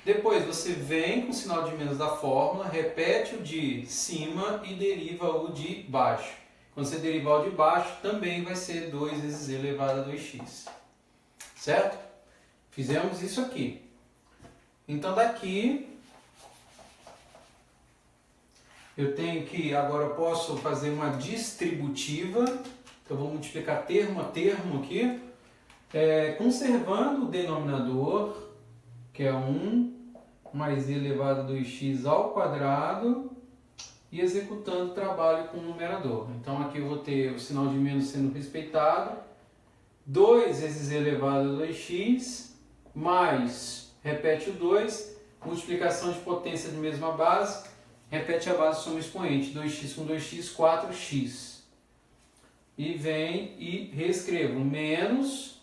Depois você vem com o sinal de menos da fórmula, repete o de cima e deriva o de baixo. Quando você derivar o de baixo, também vai ser 2 vezes e elevado a 2x. Certo? Fizemos isso aqui. Então daqui eu tenho que, agora eu posso fazer uma distributiva. Então eu vou multiplicar termo a termo aqui, conservando o denominador, que é 1 mais e elevado a 2x ao quadrado, e executando o trabalho com o numerador. Então aqui eu vou ter o sinal de menos sendo respeitado, 2 vezes e elevado a 2x, mais, repete o 2, multiplicação de potência de mesma base, repete a base soma expoente, 2x com 2x, 4x. E vem e reescrevo menos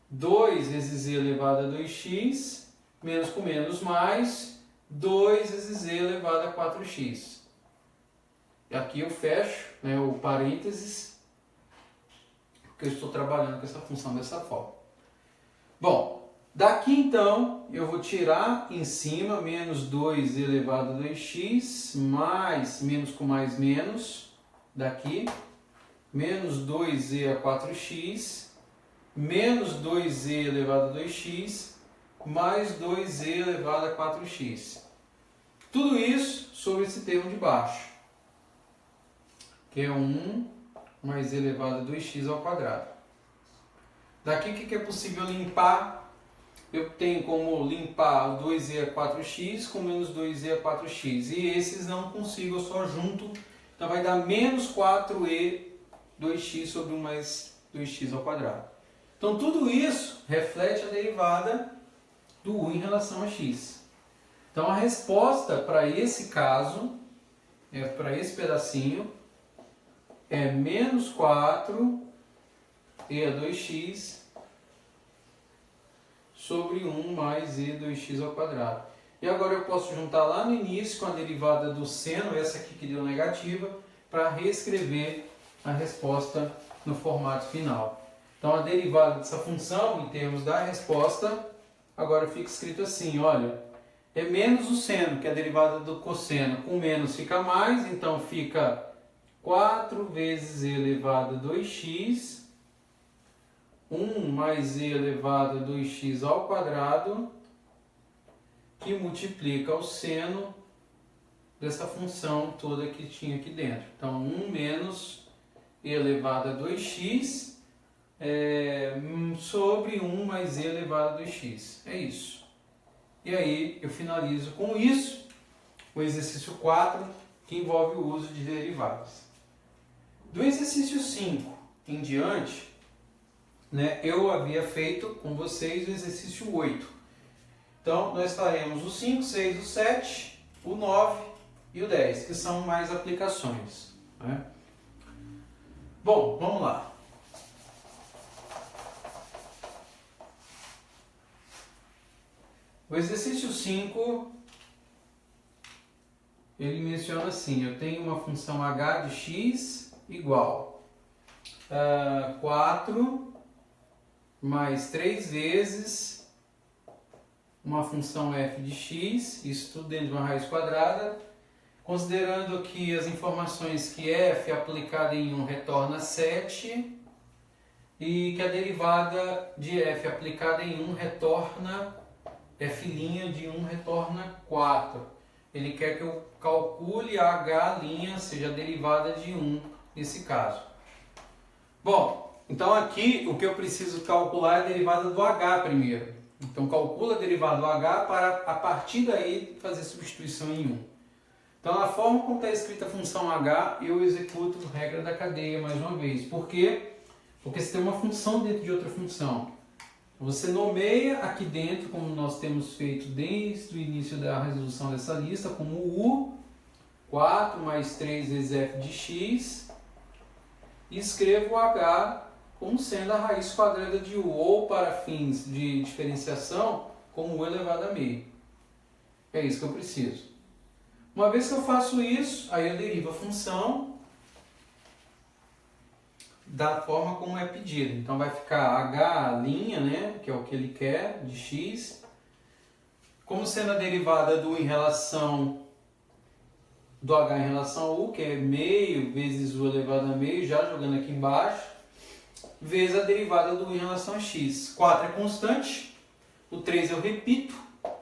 2 vezes e elevado a 2x, menos com menos mais, 2 vezes e elevado a 4x. E aqui eu fecho, né, o parênteses, porque eu estou trabalhando com essa função dessa forma. Bom, daqui então eu vou tirar em cima menos 2 elevado a 2x, mais menos com mais menos, daqui, menos 2e a 4x, menos 2e elevado a 2x, mais 2e elevado a 4x. Tudo isso sobre esse termo de baixo, que é 1 mais e elevado a 2x ao quadrado. Daqui o que é possível limpar? Eu tenho como limpar o 2e a 4x com menos 2e a 4x. E esses não consigo, eu só junto. Então vai dar menos 4e 2x sobre 1 mais 2x ao quadrado. Então tudo isso reflete a derivada do u em relação a x. Então a resposta para esse caso, para esse pedacinho, é menos 4 e a 2x sobre 1 mais e 2x ao quadrado. E agora eu posso juntar lá no início com a derivada do seno, essa aqui que deu negativa, para reescrever a resposta no formato final. Então a derivada dessa função, em termos da resposta, agora fica escrito assim, olha, é menos o seno, que é a derivada do cosseno, com menos fica mais, então fica 4 vezes e elevado a 2x, 1 mais e elevado a 2x ao quadrado, que multiplica o seno dessa função toda que tinha aqui dentro. Então 1 menos e elevado a 2x sobre 1 mais e elevado a 2x. É isso. E aí eu finalizo com isso o exercício 4, que envolve o uso de derivadas. Do exercício 5 em diante, né, eu havia feito com vocês o exercício 8. Então nós faremos o 5, 6, o 7, o 9 e o 10, que são mais aplicações, né? Bom, vamos lá. O exercício 5, ele menciona assim, eu tenho uma função h de x igual a 4 mais 3 vezes uma função f de x, isso tudo dentro de uma raiz quadrada, considerando que as informações que f aplicada em 1 retorna 7 e que a derivada de f aplicada em 1 retorna f' de 1 retorna 4. Ele quer que eu calcule a h', seja a derivada de 1 nesse caso. Bom, Então aqui o que eu preciso calcular é a derivada do h primeiro. Então calcula a derivada do h para a partir daí fazer substituição em 1. Então a forma como está escrita a função h, eu executo regra da cadeia mais uma vez. Por quê? Porque você tem uma função dentro de outra função. Você nomeia aqui dentro, como nós temos feito desde o início da resolução dessa lista, como u, 4 mais 3 vezes f de x, e escrevo o h como sendo a raiz quadrada de u, ou para fins de diferenciação, como u elevado a meio. É isso que eu preciso. Uma vez que eu faço isso, aí eu derivo a função da forma como é pedido. Então vai ficar h', né, que é o que ele quer, de x, como sendo a derivada do h em relação a u, que é meio vezes u elevado a meio, já jogando aqui embaixo, vezes a derivada do u em relação a x. 4 é constante, o 3 eu repito,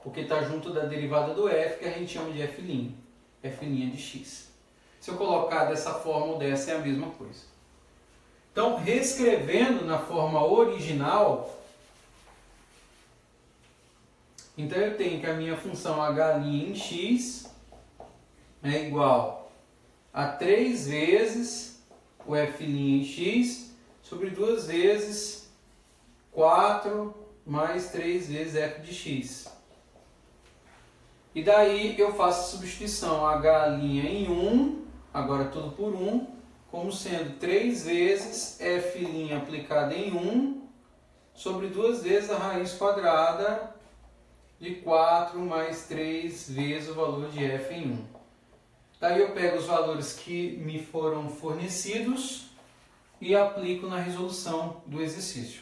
porque está junto da derivada do f, que a gente chama de f', f' de x. Se eu colocar dessa forma ou dessa, é a mesma coisa. Então, reescrevendo na forma original, então eu tenho que a minha função h' em x é igual a 3 vezes o f' em x sobre 2 vezes 4 mais 3 vezes f de x. E daí eu faço a substituição h' em 1, agora tudo por 1, como sendo 3 vezes f' aplicada em 1 sobre 2 vezes a raiz quadrada de 4 mais 3 vezes o valor de f em 1. Daí eu pego os valores que me foram fornecidos e aplico na resolução do exercício.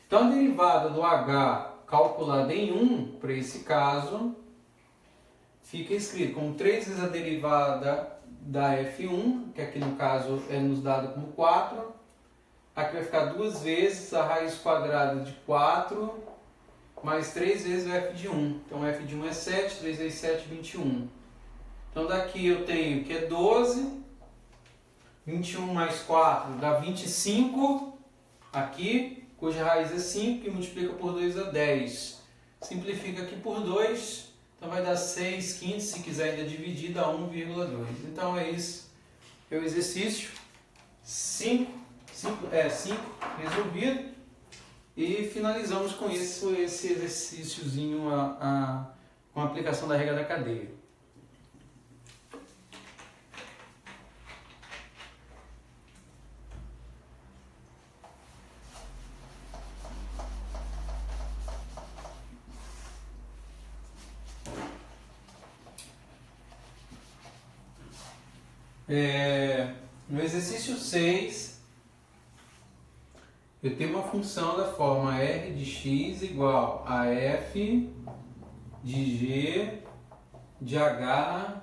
Então a derivada do h calculada em 1, para esse caso, fica escrito como 3 vezes a derivada da f1, que aqui no caso é nos dado como 4. Aqui vai ficar 2 vezes a raiz quadrada de 4, mais 3 vezes o f de 1. Então f de 1 é 7, 3 vezes 7, 21. Então daqui eu tenho que é 12, 21 mais 4 dá 25, aqui, cuja raiz é 5, que multiplica por 2 dá 10. Simplifica aqui por 2, então vai dar 6 quintos, se quiser ainda dividir, dá 1,2. Então é isso, é o exercício 5 resolvido. E finalizamos com esse exercíciozinho com a aplicação da regra da cadeia. No exercício 6, eu tenho uma função da forma r de x igual a f de g de h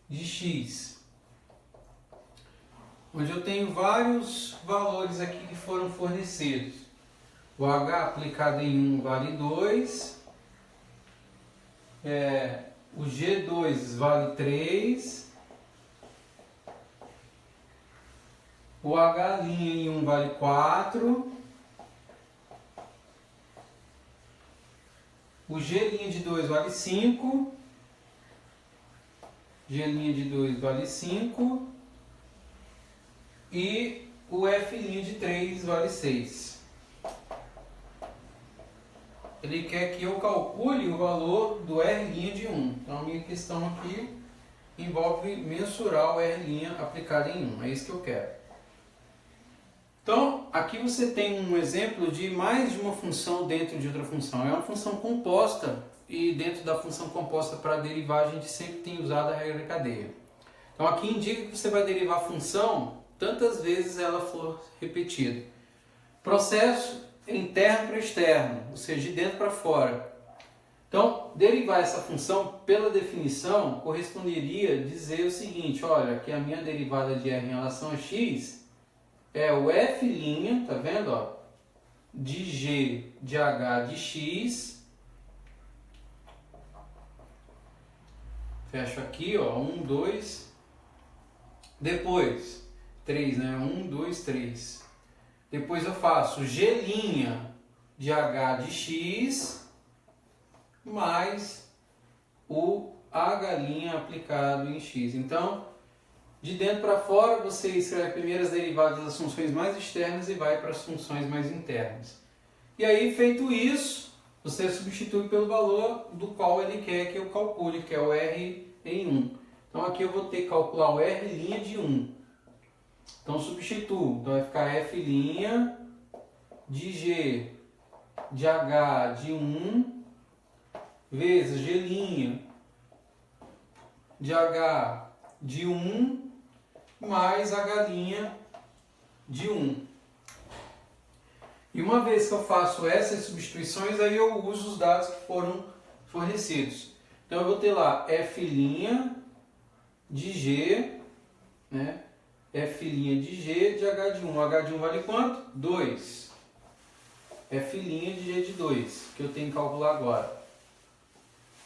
de x, onde eu tenho vários valores aqui que foram fornecidos. O h aplicado em 1 vale 2, o g2 vale 3, o h' em 1 vale 4, o g' de 2 vale 5, g' de 2 vale 5 e o f' de 3 vale 6. Ele quer que eu calcule o valor do r' de 1. Então a minha questão aqui envolve mensurar o r' aplicado em 1. É isso que eu quero. Então, aqui você tem um exemplo de mais de uma função dentro de outra função. É uma função composta e dentro da função composta para derivar a gente sempre tem usado a regra da cadeia. Então aqui indica que você vai derivar a função tantas vezes ela for repetida. Processo interno para externo, ou seja, de dentro para fora. Então, derivar essa função pela definição corresponderia a dizer o seguinte: olha, que a minha derivada de r em relação a x é o f', tá vendo, ó, de g de h de x. Fecho aqui, ó, 1, 2. Depois, 3, né? 1, 2, 3. Depois eu faço G' de H de X mais o H' aplicado em X. Então, de dentro para fora, você escreve primeiro as derivadas das funções mais externas e vai para as funções mais internas. E aí, feito isso, você substitui pelo valor do qual ele quer que eu calcule, que é o R em 1. Então aqui eu vou ter que calcular o R' de 1. Então substituo. Então vai ficar F' de G de H de 1 vezes G' de H de 1 mais H' de 1. E uma vez que eu faço essas substituições, aí eu uso os dados que foram fornecidos. Então eu vou ter lá F' de G, né? F' de G de H de 1. H de 1 vale quanto? 2. F' de G de 2, que eu tenho que calcular agora.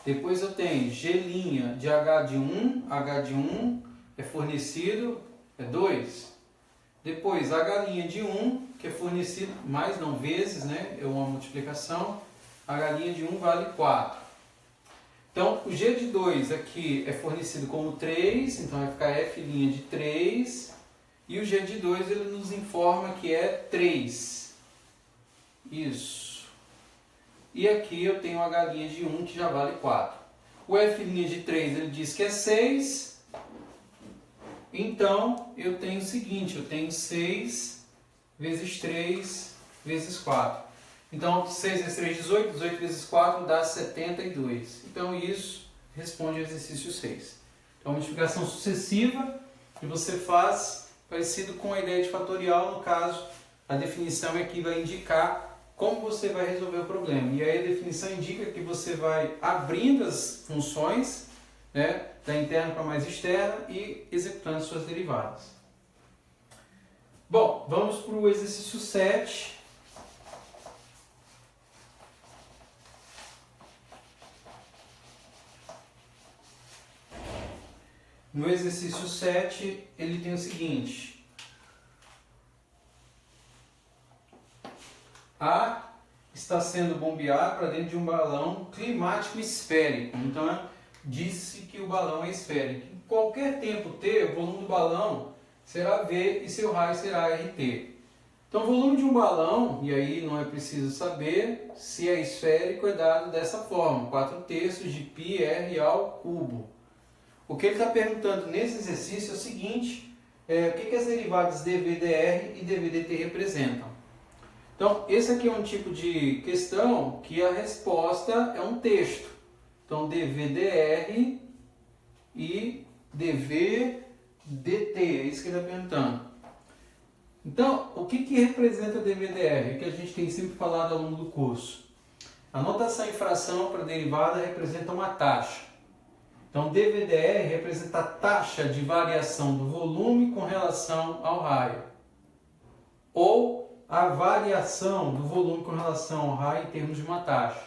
Depois eu tenho G' de H de 1. H de 1 é fornecido, é 2. Depois H' de 1, que é fornecido, mais não vezes, né? É uma multiplicação. H' de 1 vale 4. Então, o G de 2 aqui é fornecido como 3, então vai ficar F' de 3. E o G de 2 ele nos informa que é 3. Isso. E aqui eu tenho o H' de 1 que já vale 4. O F' de 3 ele diz que é 6. Então, eu tenho o seguinte, eu tenho 6 vezes 3 vezes 4. Então, 6 vezes 3, 18, 18 vezes 4 dá 72. Então, isso responde ao exercício 6. Então, multiplicação sucessiva que você faz parecido com a ideia de fatorial, no caso, a definição aqui vai indicar como você vai resolver o problema. E aí a definição indica que você vai abrindo as funções, né, da interna para mais externa e executando suas derivadas. Bom, vamos para o exercício 7. No exercício 7, ele tem o seguinte. A está sendo bombeado para dentro de um balão climático esférico. Então, disse que o balão é esférico. Em qualquer tempo t, o volume do balão será V e seu raio será RT. Então, o volume de um balão, e aí não é preciso saber se é esférico, é dado dessa forma, 4/3 de πr ao cubo. O que ele está perguntando nesse exercício é o seguinte, o que as derivadas dV/dr e dV/dt representam? Então, esse aqui é um tipo de questão que a resposta é um texto. Então, dV/dr e dV/dt, é isso que ele está perguntando. Então, o que representa dV/dr? Que a gente tem sempre falado ao longo do curso. A notação em fração para derivada representa uma taxa. Então, dV/dr representa a taxa de variação do volume com relação ao raio. Ou a variação do volume com relação ao raio em termos de uma taxa.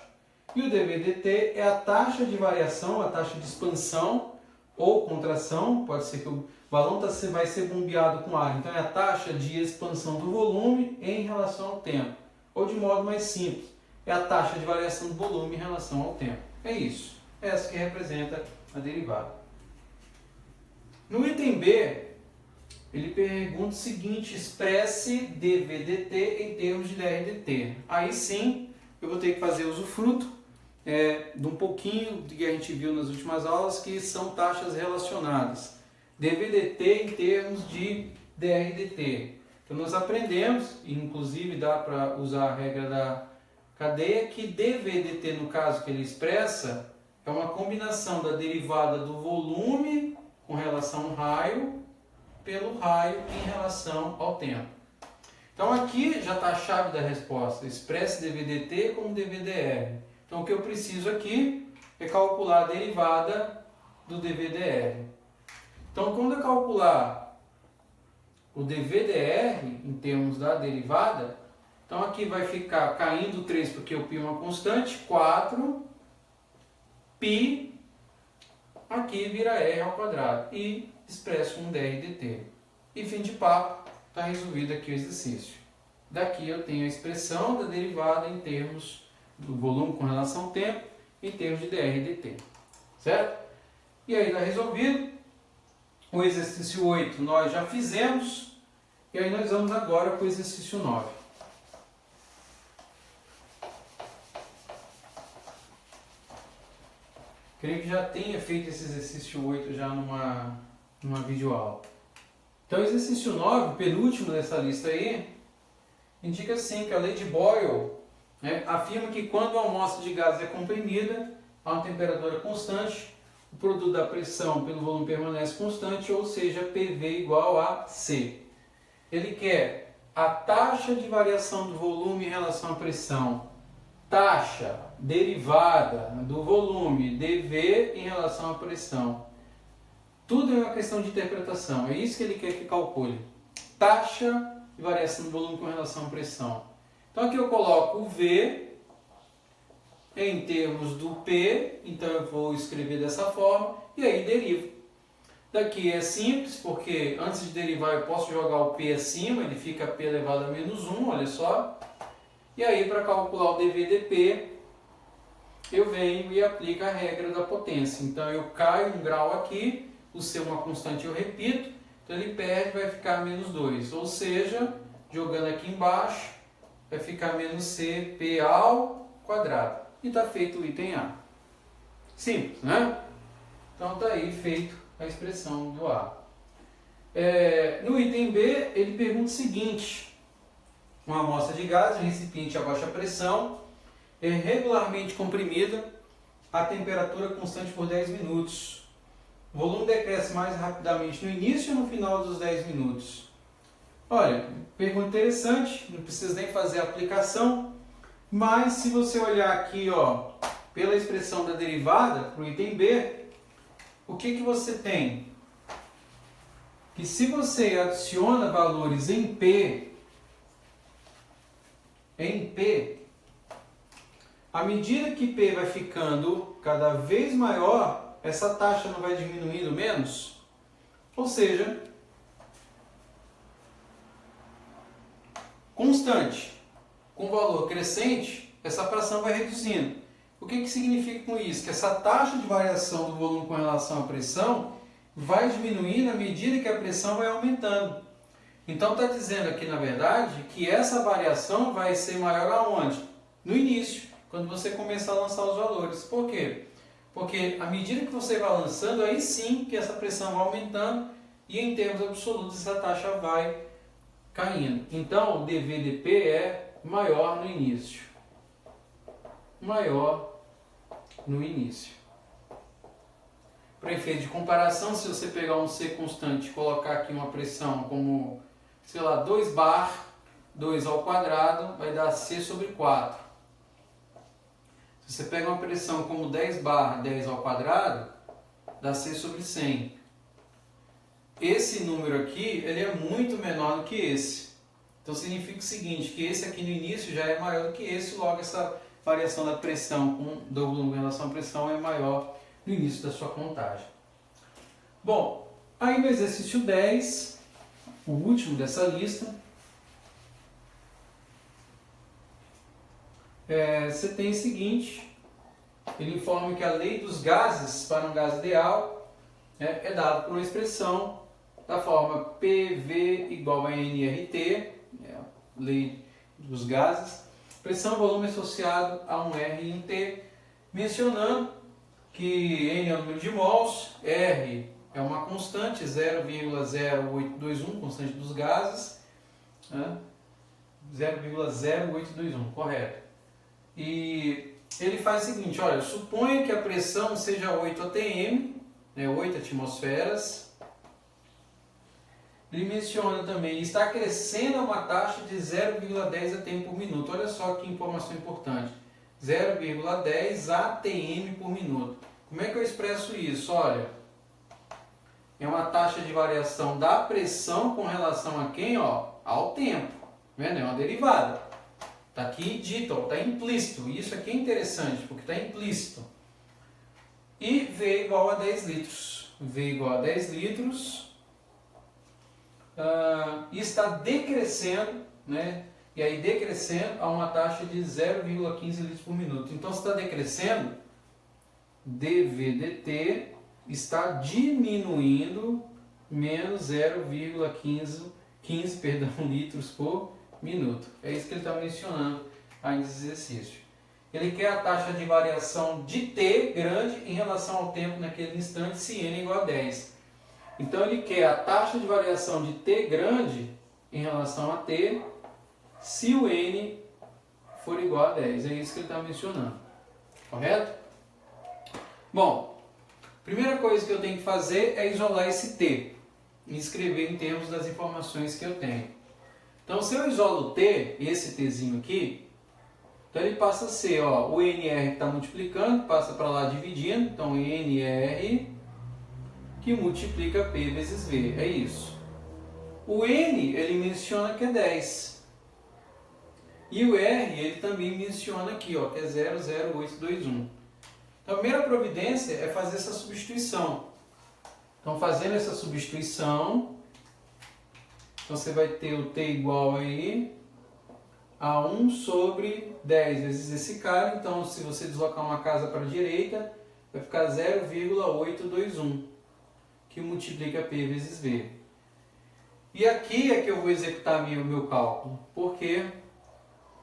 E o dV/dt é a taxa de variação, a taxa de expansão ou contração, pode ser que o balão vai ser bombeado com ar, então é a taxa de expansão do volume em relação ao tempo. Ou de modo mais simples, é a taxa de variação do volume em relação ao tempo. É isso, essa que representa a derivada. No item B, ele pergunta o seguinte, expresse dV/dt em termos de dr/dt. Aí sim, eu vou ter que fazer usufruto de um pouquinho do que a gente viu nas últimas aulas, que são taxas relacionadas. dV/dt em termos de dr/dt. Então nós aprendemos, e inclusive dá para usar a regra da cadeia, que dV/dt, no caso que ele expressa, é uma combinação da derivada do volume com relação ao raio pelo raio em relação ao tempo. Então aqui já está a chave da resposta, expresse dV/dt como dV/dr. Então o que eu preciso aqui é calcular a derivada do dV/dr. Então quando eu calcular o dV/dr em termos da derivada, então aqui vai ficar caindo 3 porque o π é uma constante, 4 π, aqui vira r ao quadrado e expresso um dr/dt. E fim de papo, está resolvido aqui o exercício. Daqui eu tenho a expressão da derivada em termos do volume com relação ao tempo, em termos de dr e dt. Certo? E aí está resolvido. O exercício 8 nós já fizemos. E aí nós vamos agora para o exercício 9. Creio que já tenha feito esse exercício 8 já numa videoaula. Então, o exercício 9, penúltimo dessa lista aí, indica assim que a lei de Boyle, né, afirma que quando a amostra de gases é comprimida a uma temperatura constante, o produto da pressão pelo volume permanece constante, ou seja, PV igual a C. Ele quer a taxa de variação do volume em relação à pressão, taxa derivada do volume dV em relação à pressão. Tudo é uma questão de interpretação, é isso que ele quer que calcule. Taxa de variação do volume com relação à pressão. Então aqui eu coloco o V em termos do P, então eu vou escrever dessa forma e aí derivo. Daqui é simples, porque antes de derivar eu posso jogar o P acima, ele fica P elevado a menos 1, olha só. E aí para calcular o dV/dP, eu venho e aplico a regra da potência. Então eu caio um grau aqui, o C é uma constante eu repito, então ele perde, vai ficar menos 2. Ou seja, jogando aqui embaixo, vai ficar menos CP ao quadrado. E está feito o item A. Simples, né? Então está aí feito a expressão do A. No item B, ele pergunta o seguinte: uma amostra de gás, recipiente a baixa pressão, é regularmente comprimida a temperatura constante por 10 minutos. O volume decresce mais rapidamente no início ou no final dos 10 minutos? Olha, pergunta interessante, não precisa nem fazer a aplicação, mas se você olhar aqui, ó, pela expressão da derivada, para o item B, o que você tem? Que se você adiciona valores em P, à medida que P vai ficando cada vez maior, essa taxa não vai diminuindo menos? Ou seja, constante, com valor crescente, essa fração vai reduzindo. O que significa com isso? Que essa taxa de variação do volume com relação à pressão vai diminuindo à medida que a pressão vai aumentando. Então está dizendo aqui, na verdade, que essa variação vai ser maior aonde? No início, quando você começar a lançar os valores. Por quê? Porque à medida que você vai lançando, aí sim que essa pressão vai aumentando e em termos absolutos essa taxa vai caindo. Então o dV/dP é maior no início. Maior no início. Para efeito de comparação, se você pegar um C constante e colocar aqui uma pressão como, sei lá, 2 bar, 2 ao quadrado, vai dar C sobre 4. Se você pega uma pressão como 10 bar, 10 ao quadrado, dá C sobre 100. Esse número aqui, ele é muito menor do que esse. Então significa o seguinte, que esse aqui no início já é maior do que esse, logo essa variação da pressão do volume em relação à pressão é maior no início da sua contagem. Bom, aí no exercício 10, o último dessa lista, você tem o seguinte: ele informa que a lei dos gases para um gás ideal é dada por uma expressão da forma PV igual a nRT, a lei dos gases, pressão volume associado a um R em T, mencionando que N é o número de mols, R é uma constante, 0,0821, constante dos gases, 0,0821, correto. E ele faz o seguinte, olha, suponha que a pressão seja 8 atm, 8 atmosferas. Ele menciona também, está crescendo a uma taxa de 0,10 atm por minuto. Olha só que informação importante, 0,10 atm por minuto. Como é que eu expresso isso? Olha, é uma taxa de variação da pressão com relação a quem? Ao tempo. Vendo? É uma derivada. Está aqui dito, está implícito. Isso aqui é interessante, porque está implícito. E V igual a 10 litros. V igual a 10 litros. E está decrescendo, né? e aí decrescendo a uma taxa de 0,15 litros por minuto. Então, se está decrescendo, dVdt está diminuindo menos 0,15 litros por minuto. É isso que ele está mencionando aí nesse exercício. Ele quer a taxa de variação de t grande em relação ao tempo naquele instante, se n é igual a 10. Então ele quer a taxa de variação de t grande em relação a t, se o n for igual a 10. É isso que ele está mencionando. Correto? Bom, primeira coisa que eu tenho que fazer é isolar esse t e escrever em termos das informações que eu tenho. Então, se eu isolo o t, esse tzinho aqui, então ele passa a ser, ó, o NR que está multiplicando, passa para lá dividindo, então NR que multiplica P vezes V, é isso. O N, ele menciona que é 10. E o R, ele também menciona aqui, ó, que é 0,0821. Então, a primeira providência é fazer essa substituição. Então, fazendo essa substituição, então você vai ter o T igual aí a 1 sobre 10 vezes esse cara. Então, se você deslocar uma casa para a direita, vai ficar 0,821, que multiplica P vezes V. E aqui é que eu vou executar o meu cálculo. Por quê?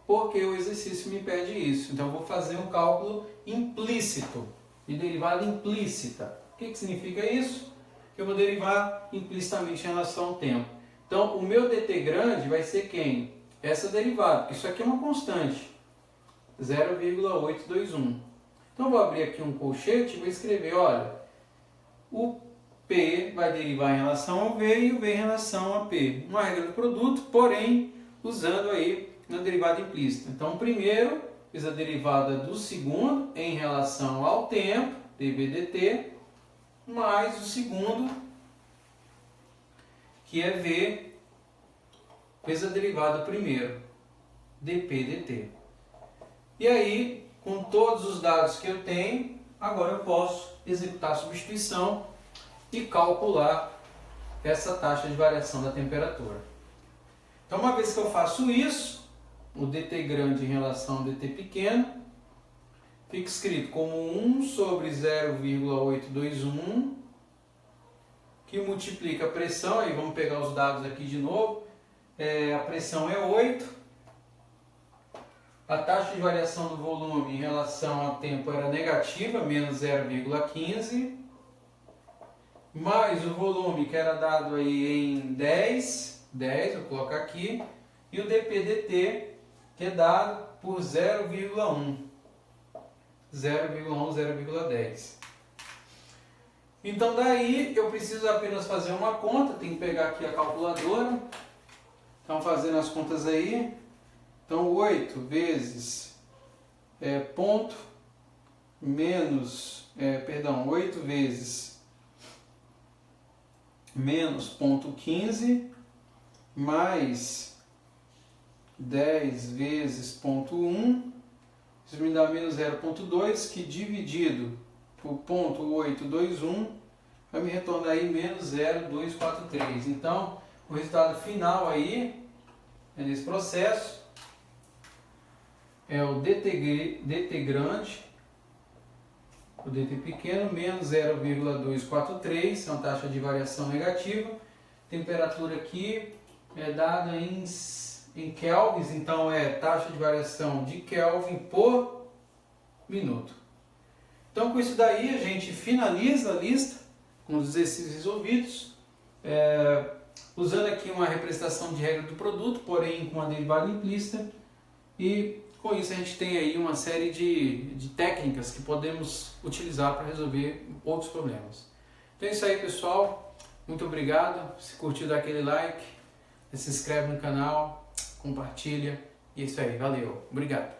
Porque o exercício me pede isso. Então, eu vou fazer um cálculo implícito, de derivada implícita. O que significa isso? Que eu vou derivar implicitamente em relação ao tempo. Então, o meu dt grande vai ser quem? Essa derivada, porque isso aqui é uma constante, 0,821. Então, eu vou abrir aqui um colchete e vou escrever, olha, o P vai derivar em relação ao V e o V em relação a P. Uma regra do produto, porém, usando aí na derivada implícita. Então, o primeiro fiz a derivada do segundo em relação ao tempo, dV/dt, mais o segundo, que é V, fez a derivada do primeiro, dP/dt. E aí, com todos os dados que eu tenho, agora eu posso executar a substituição e calcular essa taxa de variação da temperatura. Então, uma vez que eu faço isso, o dt grande em relação ao dt pequeno, fica escrito como 1 sobre 0,821, que multiplica a pressão, aí vamos pegar os dados aqui de novo, a pressão é 8, a taxa de variação do volume em relação ao tempo era negativa, menos 0,15, mais o volume que era dado aí em 10, eu coloco aqui, e o dP/dt, que é dado por 0,1, 0,10. Então daí eu preciso apenas fazer uma conta, tenho que pegar aqui a calculadora. Então fazendo as contas aí, então 8 vezes ponto menos, 8 vezes menos ponto 15 mais 10 vezes ponto 1, isso me dá menos 0,2, que dividido por ponto 821 vai me retornar aí menos 0,243. Então, o resultado final aí, nesse processo, é o dt grande, o dt pequeno, menos 0,243, é uma taxa de variação negativa. Temperatura aqui é dada em kelvins, então é taxa de variação de Kelvin por minuto. Então, com isso daí, a gente finaliza a lista com os exercícios resolvidos, usando aqui uma representação de regra do produto, porém com a derivada implícita, e com isso a gente tem aí uma série de técnicas que podemos utilizar para resolver outros problemas. Então é isso aí, pessoal. Muito obrigado. Se curtiu, dá aquele like, se inscreve no canal, compartilha, e é isso aí. Valeu. Obrigado.